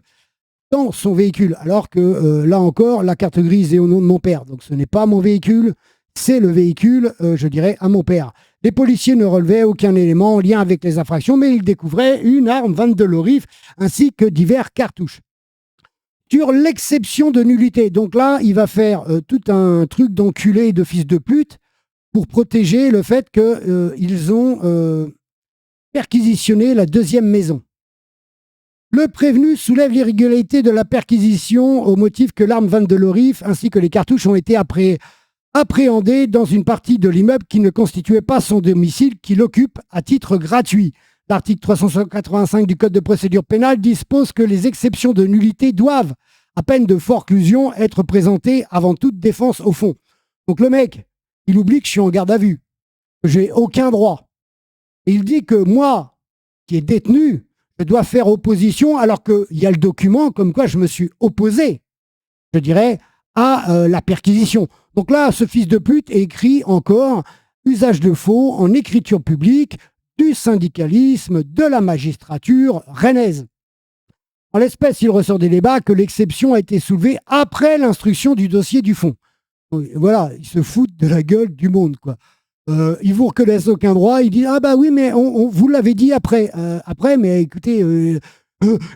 alors que là encore, la carte grise est au nom de mon père. Donc, ce n'est pas mon véhicule, c'est le véhicule, je dirais, à mon père. Les policiers ne relevaient aucun élément en lien avec les infractions, mais ils découvraient une arme 22 Lorif ainsi que divers cartouches. Sur l'exception de nullité, donc là, il va faire tout un truc d'enculé et de fils de pute pour protéger le fait qu'ils ont perquisitionné la deuxième maison. Le prévenu soulève l'irrégularité de la perquisition au motif que l'arme 22 Lorif ainsi que les cartouches ont été appréhendé dans une partie de l'immeuble qui ne constituait pas son domicile, qu'il occupe à titre gratuit. L'article 385 du Code de procédure pénale dispose que les exceptions de nullité doivent, à peine de forclusion, être présentées avant toute défense au fond. Donc le mec, il oublie que je suis en garde à vue, que j'ai aucun droit. Et il dit que moi, qui est détenu, je dois faire opposition alors qu'il y a le document comme quoi je me suis opposé, je dirais, à la perquisition. Donc là, ce fils de pute est écrit encore usage de faux en écriture publique du syndicalisme de la magistrature rennaise. En l'espèce, il ressort des débats que l'exception a été soulevée après l'instruction du dossier du fond. Donc, voilà, ils se foutent de la gueule du monde, quoi. Ils vous reconnaissent aucun droit. Ils disent ah bah oui, mais on vous l'avait dit après. Après, mais écoutez,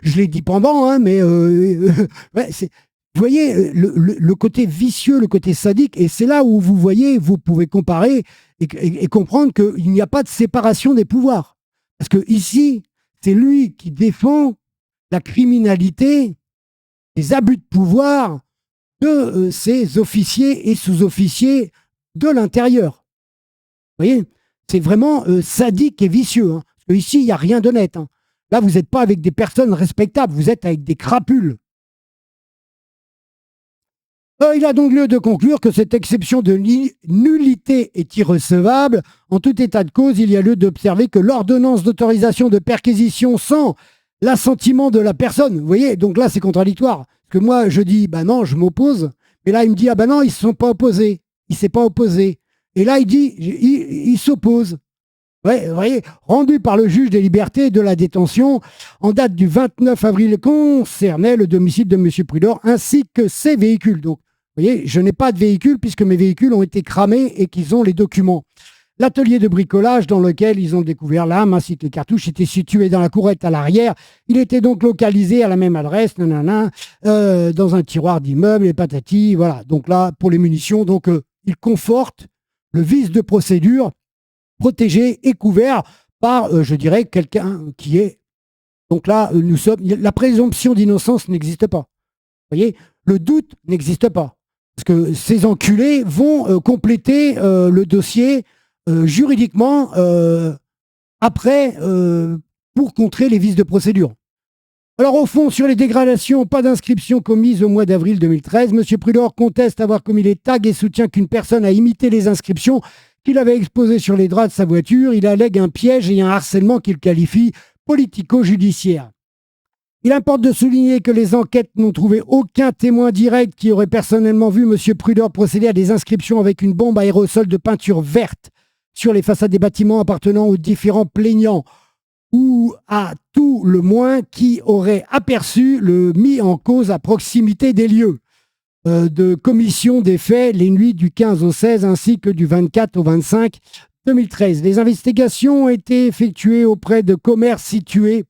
je l'ai dit pendant, mais ouais, c'est. Vous voyez le côté vicieux, le côté sadique, et c'est là où vous pouvez comparer et comprendre qu'il n'y a pas de séparation des pouvoirs. Parce que ici, c'est lui qui défend la criminalité, les abus de pouvoir de ces officiers et sous-officiers de l'intérieur. Vous voyez, c'est vraiment sadique et vicieux. Parce que ici, il n'y a rien d'honnête. Là, vous n'êtes pas avec des personnes respectables, vous êtes avec des crapules. Il a donc lieu de conclure que cette exception de nullité est irrecevable. En tout état de cause, il y a lieu d'observer que l'ordonnance d'autorisation de perquisition sans l'assentiment de la personne, vous voyez, donc là, c'est contradictoire. Parce que moi, je dis, bah non, je m'oppose. Mais là, il me dit, ah bah non, ils ne se sont pas opposés. il s'est pas opposé. Et là, il dit, il s'oppose. Ouais, vous voyez, rendu par le juge des libertés et de la détention en date du 29 avril concernait le domicile de M. Prudor ainsi que ses véhicules. Donc, vous voyez, je n'ai pas de véhicule puisque mes véhicules ont été cramés et qu'ils ont les documents. L'atelier de bricolage dans lequel ils ont découvert l'arme ainsi que les cartouches était situé dans la courette à l'arrière. Il était donc localisé à la même adresse, dans un tiroir d'immeuble et patati. Voilà, donc là, pour les munitions, donc il conforte le vice de procédure protégé et couvert par, je dirais, quelqu'un qui est... Donc là, la présomption d'innocence n'existe pas. Vous voyez, le doute n'existe pas. Parce que ces enculés vont compléter le dossier juridiquement après pour contrer les vices de procédure. Alors au fond, sur les dégradations, pas d'inscription commise au mois d'avril 2013. M. Prudor conteste avoir commis les tags et soutient qu'une personne a imité les inscriptions qu'il avait exposées sur les draps de sa voiture. Il allègue un piège et un harcèlement qu'il qualifie politico-judiciaire. Il importe de souligner que les enquêtes n'ont trouvé aucun témoin direct qui aurait personnellement vu M. Prudor procéder à des inscriptions avec une bombe aérosol de peinture verte sur les façades des bâtiments appartenant aux différents plaignants, ou à tout le moins qui aurait aperçu le mis en cause à proximité des lieux de commission des faits les nuits du 15 au 16 ainsi que du 24 au 25 2013. Les investigations ont été effectuées auprès de commerces situés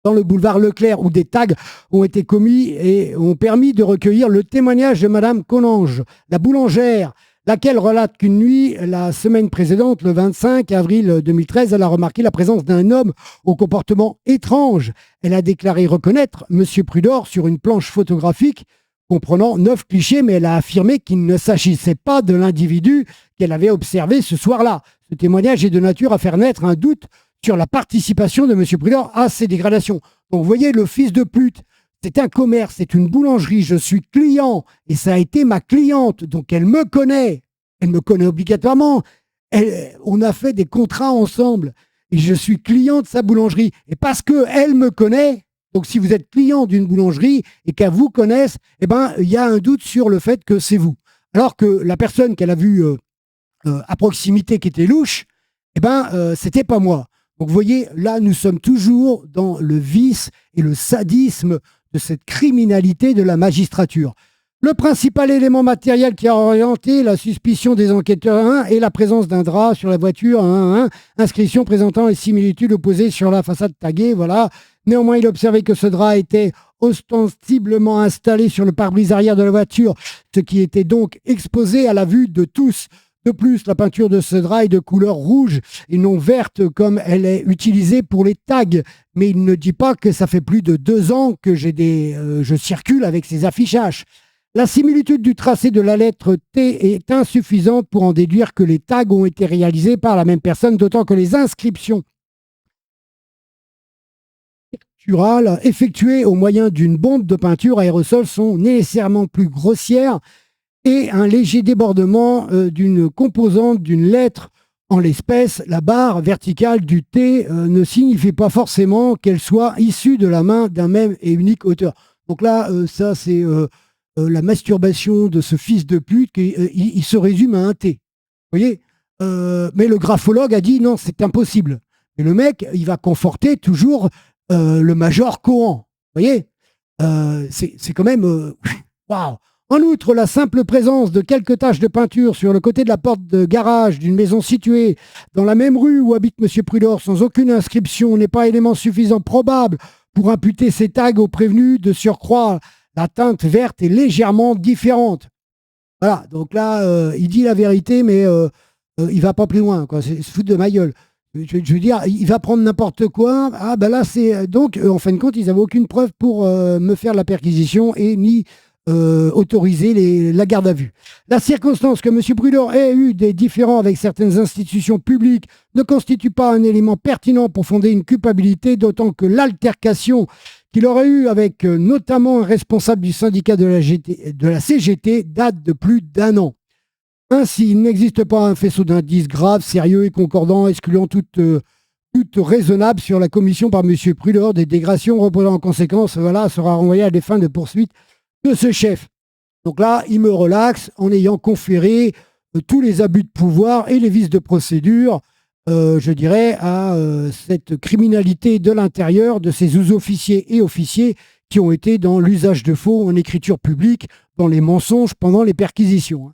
dans le boulevard Leclerc où des tags ont été commis et ont permis de recueillir le témoignage de Madame Conange, la boulangère, laquelle relate qu'une nuit, la semaine précédente, le 25 avril 2013, elle a remarqué la présence d'un homme au comportement étrange. Elle a déclaré reconnaître M. Prudor sur une planche photographique comprenant 9 clichés, mais elle a affirmé qu'il ne s'agissait pas de l'individu qu'elle avait observé ce soir-là. Ce témoignage est de nature à faire naître un doute sur la participation de M. Prudor à ces dégradations. Donc vous voyez, le fils de pute, c'est un commerce, c'est une boulangerie, je suis client, et ça a été ma cliente, donc elle me connaît obligatoirement. On a fait des contrats ensemble, et je suis client de sa boulangerie. Et parce qu'elle me connaît, donc si vous êtes client d'une boulangerie et qu'elle vous connaisse, eh ben, il y a un doute sur le fait que c'est vous. Alors que la personne qu'elle a vue à proximité qui était louche, eh ben, c'était pas moi. Donc vous voyez, là, nous sommes toujours dans le vice et le sadisme de cette criminalité de la magistrature. Le principal élément matériel qui a orienté la suspicion des enquêteurs est la présence d'un drap sur la voiture, inscription présentant les similitudes opposées sur la façade taguée, voilà. Néanmoins, il observait que ce drap était ostensiblement installé sur le pare-brise arrière de la voiture, ce qui était donc exposé à la vue de tous. De plus, la peinture de ce drap est de couleur rouge et non verte comme elle est utilisée pour les tags. Mais il ne dit pas que ça fait plus de 2 ans que je circule avec ces affichages. La similitude du tracé de la lettre T est insuffisante pour en déduire que les tags ont été réalisés par la même personne, d'autant que les inscriptions picturales effectuées au moyen d'une bombe de peinture aérosol sont nécessairement plus grossières et un léger débordement d'une composante d'une lettre, en l'espèce la barre verticale du T, ne signifie pas forcément qu'elle soit issue de la main d'un même et unique auteur. Donc là, ça c'est la masturbation de ce fils de pute, il se résume à un T. Vous voyez, mais le graphologue a dit non, c'est impossible. Et le mec, il va conforter toujours le major Cohan. Vous voyez, c'est quand même... Waouh. En outre, la simple présence de quelques taches de peinture sur le côté de la porte de garage d'une maison située dans la même rue où habite M. Prudor sans aucune inscription n'est pas élément suffisant probable pour imputer ces tags au prévenu. De surcroît, la teinte verte est légèrement différente. Voilà, donc là, il dit la vérité, mais il va pas plus loin, quoi. C'est se foutre de ma gueule. Je veux dire, il va prendre n'importe quoi. Ah ben là, c'est... Donc, en fin de compte, ils n'avaient aucune preuve pour me faire la perquisition et ni... autoriser la garde à vue. La circonstance que M. Prudor ait eu des différends avec certaines institutions publiques ne constitue pas un élément pertinent pour fonder une culpabilité, d'autant que l'altercation qu'il aurait eue avec notamment un responsable du syndicat de la CGT date de plus d'1 an. Ainsi, il n'existe pas un faisceau d'indices graves, sérieux et concordants, excluant toute raisonnable sur la commission par M. Prudor des dégradations reposant en conséquence, voilà, sera renvoyé à des fins de poursuite de ce chef. Donc là, il me relaxe en ayant conféré tous les abus de pouvoir et les vices de procédure, je dirais, à cette criminalité de l'intérieur de ces sous-officiers et officiers qui ont été dans l'usage de faux en écriture publique, dans les mensonges pendant les perquisitions.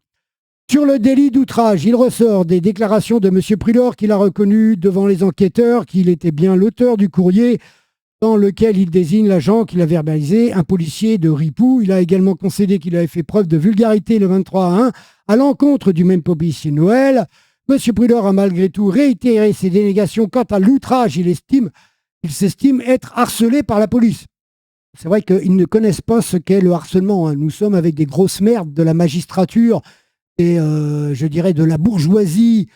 Sur le délit d'outrage, il ressort des déclarations de M. Prudor qu'il a reconnu devant les enquêteurs qu'il était bien l'auteur du courrier dans lequel il désigne l'agent qu'il a verbalisé, un policier de Ripoux. Il a également concédé qu'il avait fait preuve de vulgarité le 23 à l'encontre du même policier Noël. M. Prudor a malgré tout réitéré ses dénégations quant à l'outrage. Il s'estime être harcelé par la police. C'est vrai qu'ils ne connaissent pas ce qu'est le harcèlement. Nous sommes avec des grosses merdes de la magistrature et, je dirais, de la bourgeoisie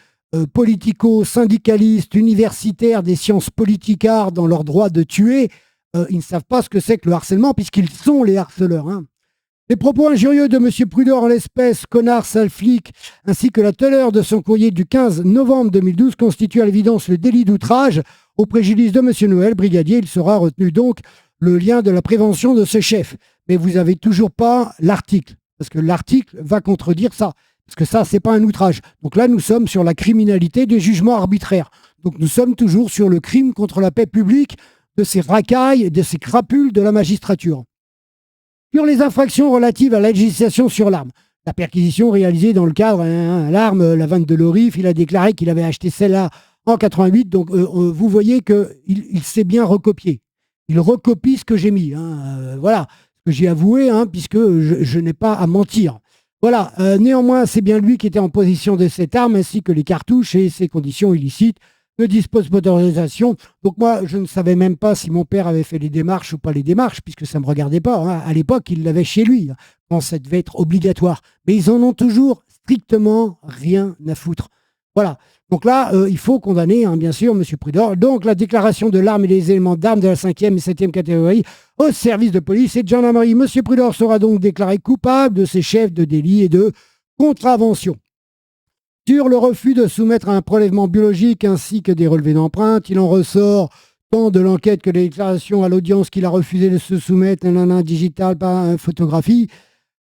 politico-syndicaliste, universitaire, des sciences politicards dans leur droit de tuer. Ils ne savent pas ce que c'est que le harcèlement, puisqu'ils sont les harceleurs. Les propos injurieux de M. Prudor en l'espèce, connard, sale flic, ainsi que la teneur de son courrier du 15 novembre 2012 constituent à l'évidence le délit d'outrage au préjudice de M. Noël, brigadier. Il sera retenu donc le lien de la prévention de ce chef. Mais vous n'avez toujours pas l'article, parce que l'article va contredire ça. Parce que ça, c'est pas un outrage. Donc là, nous sommes sur la criminalité des jugements arbitraires. Donc nous sommes toujours sur le crime contre la paix publique de ces racailles, de ces crapules de la magistrature. Sur les infractions relatives à la législation sur l'arme, la perquisition réalisée dans le cadre de l'arme, la 22 Lorif, il a déclaré qu'il avait acheté celle-là en 88. Donc vous voyez qu'il s'est bien recopié. Il recopie ce que j'ai mis. Voilà, ce que j'ai avoué, puisque je n'ai pas à mentir. Voilà, néanmoins, c'est bien lui qui était en possession de cette arme, ainsi que les cartouches et ses conditions illicites, ne dispose pas d'autorisation. Donc moi, je ne savais même pas si mon père avait fait les démarches ou pas les démarches, puisque ça ne me regardait pas. À l'époque, il l'avait chez lui, quand ça devait être obligatoire. Mais ils en ont toujours strictement rien à foutre. Voilà. Donc là, il faut condamner, bien sûr, M. Prudor. Donc la déclaration de l'arme et des éléments d'armes de la 5e et 7e catégorie au service de police et de gendarmerie. M. Prudor sera donc déclaré coupable de ces chefs de délit et de contravention. Sur le refus de soumettre à un prélèvement biologique ainsi que des relevés d'empreintes, il en ressort tant de l'enquête que des déclarations à l'audience qu'il a refusé de se soumettre un digital par photographie.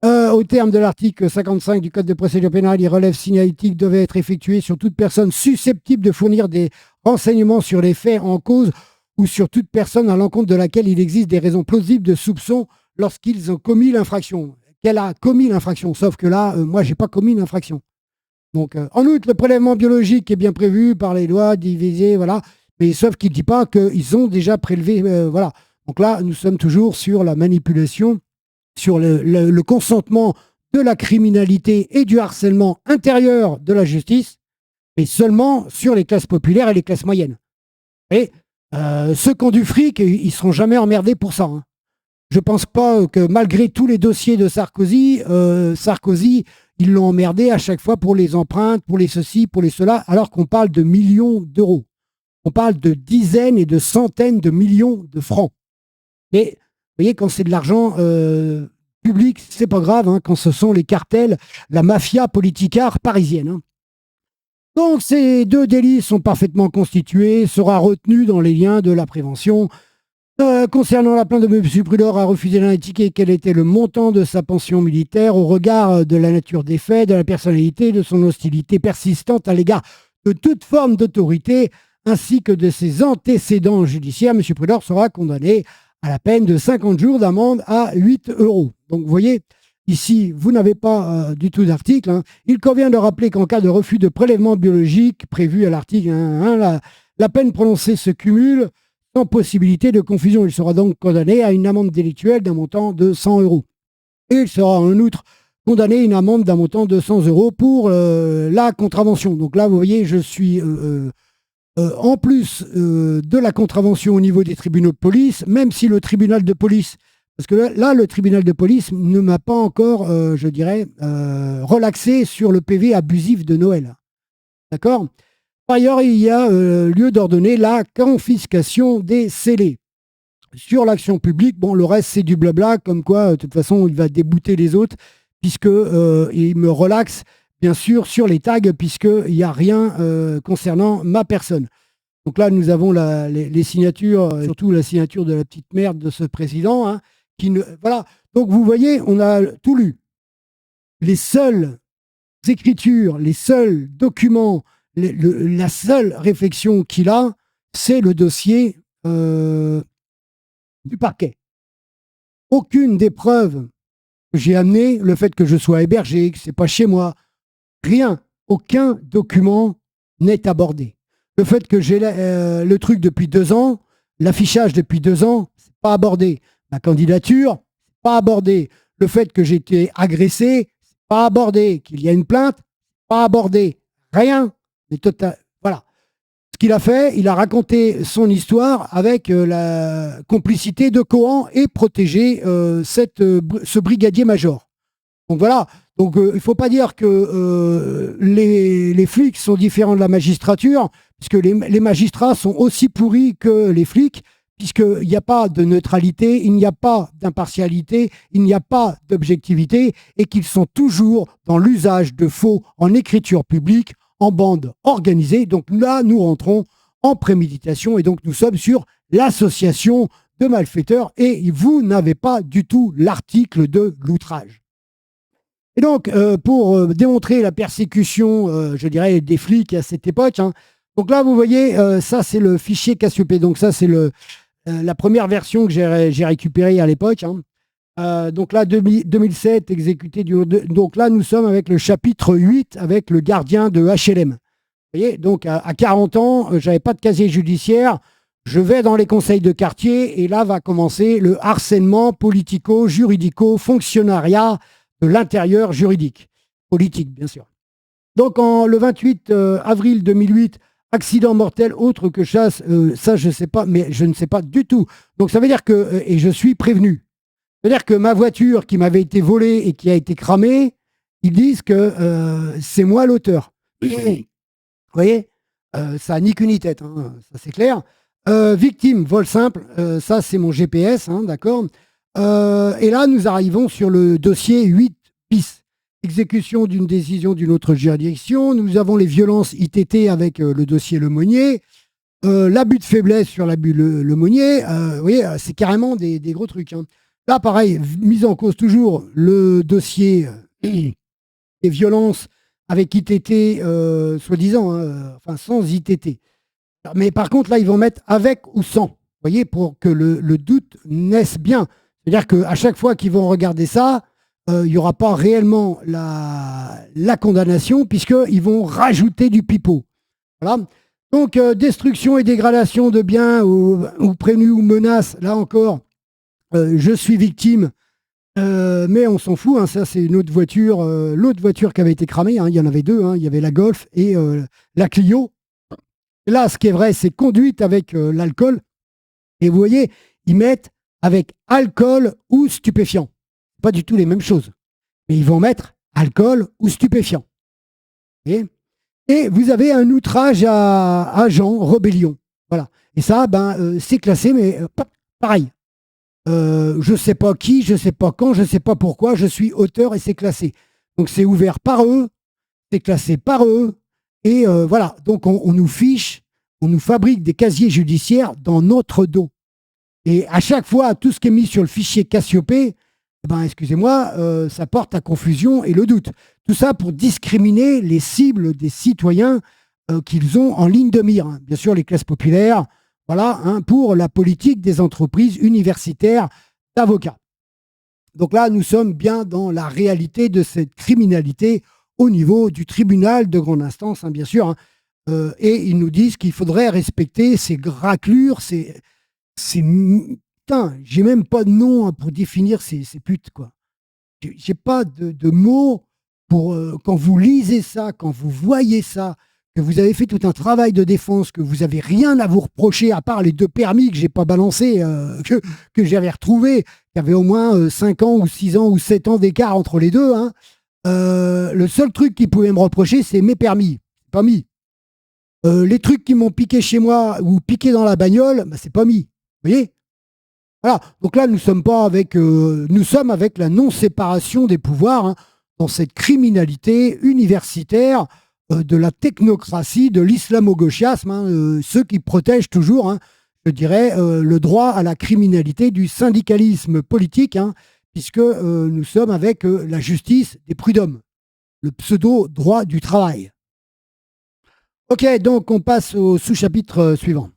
Au terme de l'article 55 du Code de procédure pénale, les relèves signalétiques devaient être effectués sur toute personne susceptible de fournir des renseignements sur les faits en cause ou sur toute personne à l'encontre de laquelle il existe des raisons plausibles de soupçon lorsqu'ils ont commis l'infraction. Qu'elle a commis l'infraction, sauf que là, moi, j'ai pas commis l'infraction. Donc, en outre, le prélèvement biologique est bien prévu par les lois divisées, voilà, mais sauf qu'il ne dit pas qu'ils ont déjà prélevé, voilà. Donc là, nous sommes toujours sur la manipulation, sur le consentement de la criminalité et du harcèlement intérieur de la justice, mais seulement sur les classes populaires et les classes moyennes. Et ceux qui ont du fric, ils ne seront jamais emmerdés pour ça. Je ne pense pas que malgré tous les dossiers de Sarkozy, ils l'ont emmerdé à chaque fois pour les empreintes, pour les ceci, pour les cela, alors qu'on parle de millions d'euros. On parle de dizaines et de centaines de millions de francs. Mais vous voyez, quand c'est de l'argent public, c'est pas grave, quand ce sont les cartels, la mafia politicard parisienne. Donc ces deux délits sont parfaitement constitués, sera retenu dans les liens de la prévention. Concernant la plainte de M. Prudor, a refusé d'indiquer quel était le montant de sa pension militaire au regard de la nature des faits, de la personnalité, de son hostilité persistante à l'égard de toute forme d'autorité, ainsi que de ses antécédents judiciaires. M. Prudor sera condamné à la peine de 50 jours d'amende à 8 €. Donc vous voyez, ici, vous n'avez pas du tout d'article. Il convient de rappeler qu'en cas de refus de prélèvement biologique prévu à l'article 1, la peine prononcée se cumule sans possibilité de confusion. Il sera donc condamné à une amende délictuelle d'un montant de 100 €. Et il sera en outre condamné à une amende d'un montant de 100 € pour la contravention. Donc là, vous voyez, je suis en plus de la contravention au niveau des tribunaux de police, même si le tribunal de police, parce que là, le tribunal de police ne m'a pas encore, je dirais, relaxé sur le PV abusif de Noël. D'accord ? Par ailleurs, il y a lieu d'ordonner la confiscation des scellés. Sur l'action publique, bon, le reste, c'est du blabla, comme quoi, de toute façon, il va débouter les autres, puisqu'il me relaxe, bien sûr, sur les tags, puisqu'il n'y a rien concernant ma personne. Donc là, nous avons les signatures, surtout la signature de la petite merde de ce président. Voilà. Donc, vous voyez, on a tout lu. Les seuls écritures, les seuls documents, la seule réflexion qu'il a, c'est le dossier du parquet. Aucune des preuves que j'ai amenées, le fait que je sois hébergé, que c'est pas chez moi, rien, aucun document n'est abordé. Le fait que j'ai le truc depuis 2 ans, l'affichage depuis 2 ans, c'est pas abordé. Ma candidature, c'est pas abordé. Le fait que j'ai été agressé, c'est pas abordé. Qu'il y a une plainte, pas abordé. Rien. Mais total. Voilà. Ce qu'il a fait, il a raconté son histoire avec la complicité de Cohan et protégé ce brigadier major. Donc voilà. Donc il ne faut pas dire que les flics sont différents de la magistrature, puisque les magistrats sont aussi pourris que les flics, puisqu'il n'y a pas de neutralité, il n'y a pas d'impartialité, il n'y a pas d'objectivité, et qu'ils sont toujours dans l'usage de faux en écriture publique, en bande organisée. Donc là, nous rentrons en préméditation, et donc nous sommes sur l'association de malfaiteurs, et vous n'avez pas du tout l'article de l'outrage. Et donc, pour démontrer la persécution, je dirais, des flics à cette époque, hein, donc là, vous voyez, ça, c'est le fichier Cassiopée. Donc ça, c'est la première version que j'ai récupérée à l'époque. Hein. Donc là, 2007, exécuté du... Donc là, nous sommes avec le chapitre 8, avec le gardien de HLM. Vous voyez, donc à 40 ans, je n'avais pas de casier judiciaire. Je vais dans les conseils de quartier et là va commencer le harcèlement politico-juridico-fonctionnariat de l'intérieur juridique, politique, bien sûr. Donc, le 28 avril 2008, accident mortel autre que chasse, ça, je ne sais pas, mais je ne sais pas du tout. Donc, ça veut dire que, et je suis prévenu, ça veut dire que ma voiture qui m'avait été volée et qui a été cramée, ils disent que c'est moi l'auteur. Vous voyez, ça n'a ni queue ni tête, hein, ça c'est clair. Victime, vol simple, ça c'est mon GPS, hein, d'accord. Et là, nous arrivons sur le dossier 8 bis. Exécution d'une décision d'une autre juridiction. Nous avons les violences ITT avec le dossier Lemonnier. L'abus de faiblesse sur l'abus Lemonnier. Vous voyez, c'est carrément des gros trucs. Hein. Là, pareil, mise en cause toujours le dossier des violences avec ITT, soi-disant, enfin sans ITT. Mais par contre, là, ils vont mettre avec ou sans. Vous voyez, pour que le doute naisse bien. C'est-à-dire qu'à chaque fois qu'ils vont regarder ça, il n'y aura pas réellement la condamnation, puisqu'ils vont rajouter du pipeau. Voilà. Donc, destruction et dégradation de biens ou prévenus ou menaces, là encore, je suis victime, mais on s'en fout. Hein, ça, c'est une autre voiture, l'autre voiture qui avait été cramée. Hein, il y en avait deux. Hein, il y avait la Golf et la Clio. Là, ce qui est vrai, c'est conduite avec l'alcool. Et vous voyez, ils mettent avec alcool ou stupéfiant. Pas du tout les mêmes choses. Mais ils vont mettre alcool ou stupéfiant. Et vous avez un outrage à agent, rébellion. Voilà. Et ça, c'est classé, mais pareil. Je ne sais pas qui, je ne sais pas quand, je ne sais pas pourquoi, je suis auteur et c'est classé. Donc c'est ouvert par eux, c'est classé par eux. Et voilà. Donc on nous fiche, on nous fabrique des casiers judiciaires dans notre dos. Et à chaque fois, tout ce qui est mis sur le fichier Cassiopée, excusez-moi, ça porte à confusion et le doute. Tout ça pour discriminer les cibles des citoyens qu'ils ont en ligne de mire. Hein. Bien sûr, les classes populaires, voilà, hein, pour la politique des entreprises universitaires d'avocats. Donc là, nous sommes bien dans la réalité de cette criminalité au niveau du tribunal de grande instance, hein, bien sûr. Hein. Et ils nous disent qu'il faudrait respecter ces raclures, ces putain, j'ai même pas de nom hein, pour définir ces putes, quoi. J'ai pas de mots pour quand vous lisez ça, quand vous voyez ça, que vous avez fait tout un travail de défense, que vous avez rien à vous reprocher à part les 2 permis que j'ai pas balancés, que j'avais retrouvés, qui avaient au moins 5 ans ou 6 ans ou 7 ans d'écart entre les deux. Hein. Le seul truc qu'ils pouvaient me reprocher, c'est mes permis. Pas mis. Les trucs qui m'ont piqué chez moi ou piqué dans la bagnole, c'est pas mis. Vous voyez ? Voilà. Donc là, nous sommes avec la non-séparation des pouvoirs hein, dans cette criminalité universitaire de la technocratie, de l'islamo-gauchisme, hein, ceux qui protègent toujours, hein, je dirais, le droit à la criminalité du syndicalisme politique, hein, puisque nous sommes avec la justice des prud'hommes. le pseudo droit du travail. Ok, donc on passe au sous-chapitre suivant.